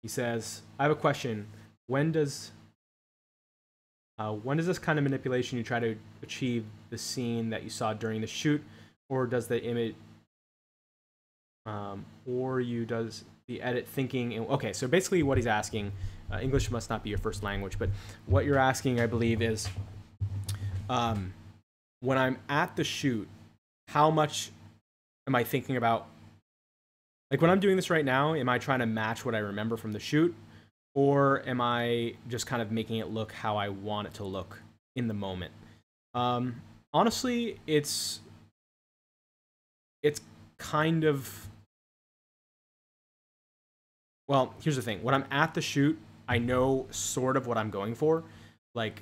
he says, I have a question. When does this kind of manipulation you try to achieve the scene that you saw during the shoot, or does the image, does the edit thinking? Okay, so basically what he's asking, English must not be your first language, but what you're asking, I believe, is when I'm at the shoot, how much am I thinking about? Like when I'm doing this right now, am I trying to match what I remember from the shoot? Or am I just kind of making it look how I want it to look in the moment? Honestly, it's kind of... Well, here's the thing. When I'm at the shoot, I know sort of what I'm going for. Like,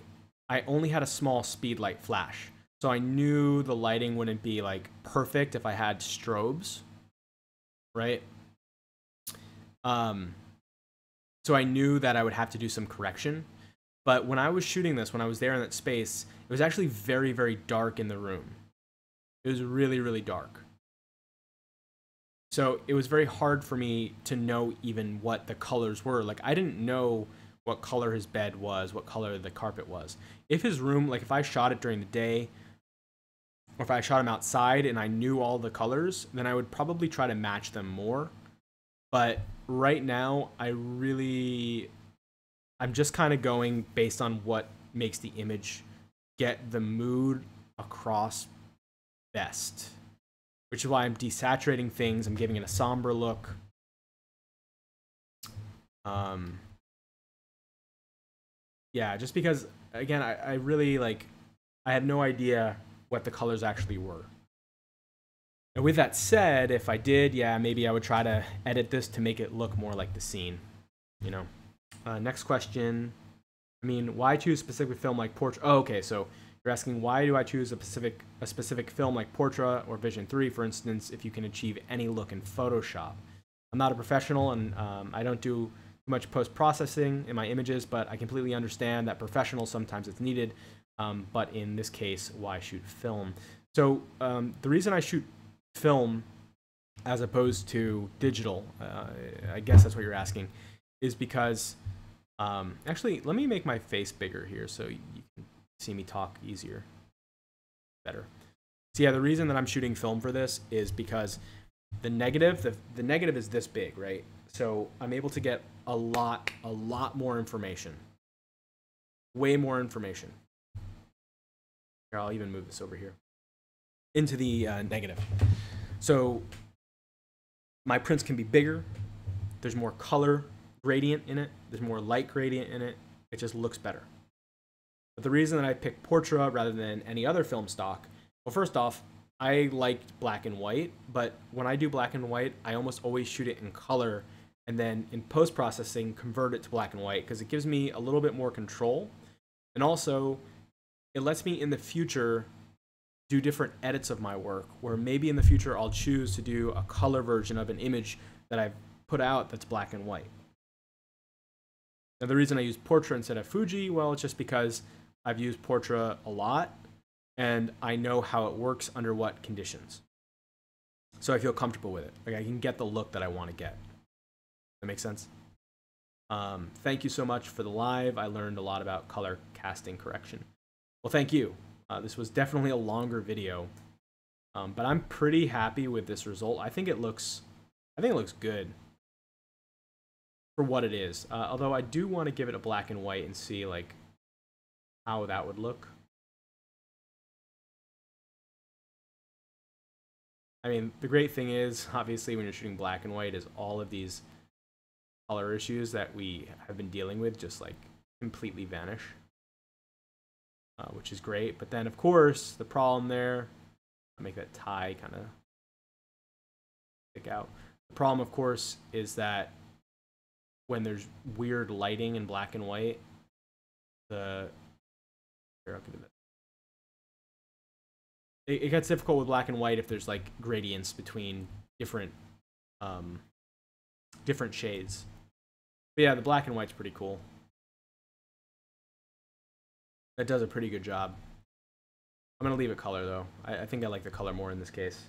I only had a small speed light flash. So I knew the lighting wouldn't be, like, perfect if I had strobes. Right? So I knew that I would have to do some correction. But when I was shooting this, when I was there in that space, it was actually very, very dark in the room. It was really, really dark. So it was very hard for me to know even what the colors were. Like, I didn't know what color his bed was, what color the carpet was. If his room, like if I shot it during the day, or if I shot him outside and I knew all the colors, then I would probably try to match them more. But right now, I'm just kind of going based on what makes the image get the mood across best. Which is why I'm desaturating things. I'm giving it a somber look. Yeah, just because, again, I really, like, I had no idea what the colors actually were. And with that said, if I did, yeah, maybe I would try to edit this to make it look more like the scene, you know? Next question. I mean, why choose specific film like Portrait? Oh, okay, so you're asking why do I choose a specific film like Portrait or Vision 3, for instance, if you can achieve any look in Photoshop? I'm not a professional, and I don't do much post-processing in my images, but I completely understand that professional, sometimes it's needed, but in this case, why shoot film? So the reason I shoot film as opposed to digital, I guess that's what you're asking, is because, actually, let me make my face bigger here so you can see me talk easier, better. So yeah, the reason that I'm shooting film for this is because the negative is this big, right? So I'm able to get a lot more information, way more information. Here, I'll even move this over here into the negative. So my prints can be bigger. There's more color gradient in it. There's more light gradient in it. It just looks better. But the reason that I picked Portra rather than any other film stock, well, first off, I liked black and white, but when I do black and white, I almost always shoot it in color and then in post-processing convert it to black and white because it gives me a little bit more control. And also, it lets me in the future do different edits of my work, where maybe in the future I'll choose to do a color version of an image that I've put out that's black and white. Now, the reason I use Portra instead of Fuji, well, it's just because I've used Portra a lot, and I know how it works under what conditions. So I feel comfortable with it. Like, I can get the look that I want to get. That makes sense? Thank you so much for the live. I learned a lot about color casting correction. Well, thank you. This was definitely a longer video, but I'm pretty happy with this result. I think it looks good for what it is. Although I do want to give it a black and white and see like how that would look. I mean, the great thing is, obviously, when you're shooting black and white, is all of these color issues that we have been dealing with just like completely vanish, which is great. But then, of course, the problem there, I'll make that tie kind of stick out. The problem, of course, is that when there's weird lighting in black and white, here, I'll give it that. It gets difficult with black and white if there's like gradients between different shades. But yeah, the black and white's pretty cool. That does a pretty good job. I'm gonna leave it color though. I think I like the color more in this case.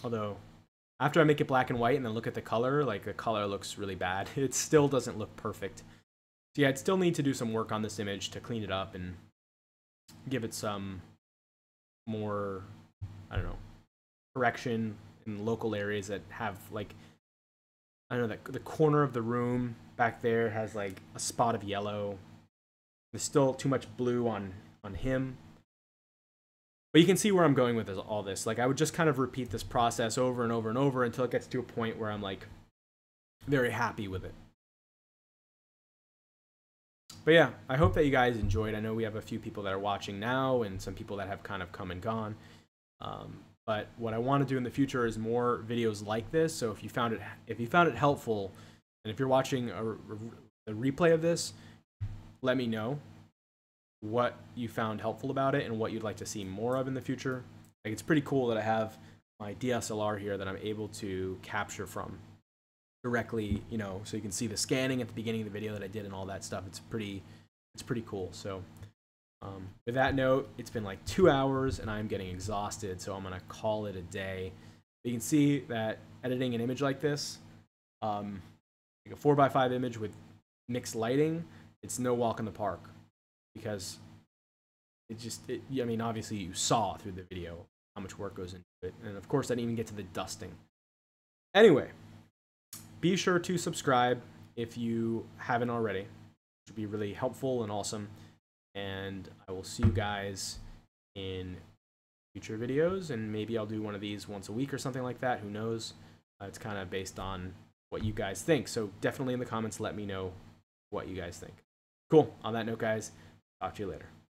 Although after I make it black and white and then look at the color, like the color looks really bad. It still doesn't look perfect. So yeah, I'd still need to do some work on this image to clean it up and give it some more, I don't know, correction in local areas that have like, I don't know, that the corner of the room back there has like a spot of yellow. There's still too much blue on him. But you can see where I'm going with all this. Like, I would just kind of repeat this process over and over and over until it gets to a point where I'm like very happy with it. But yeah, I hope that you guys enjoyed. I know we have a few people that are watching now and some people that have kind of come and gone. But what I want to do in the future is more videos like this. So if you found it helpful, and if you're watching a replay of this, let me know what you found helpful about it and what you'd like to see more of in the future. Like, it's pretty cool that I have my DSLR here that I'm able to capture from directly, you know, so you can see the scanning at the beginning of the video that I did and all that stuff. It's pretty cool. So with that note, it's been like 2 hours and I'm getting exhausted, so I'm gonna call it a day. But you can see that editing an image like this, like a 4x5 image with mixed lighting, it's no walk in the park, because I mean, obviously you saw through the video how much work goes into it, and of course I didn't even get to the dusting. Anyway, be sure to subscribe if you haven't already. It would be really helpful and awesome. And I will see you guys in future videos. And maybe I'll do one of these once a week or something like that. Who knows? It's kind of based on what you guys think. So definitely in the comments, let me know what you guys think. Cool. On that note, guys, talk to you later.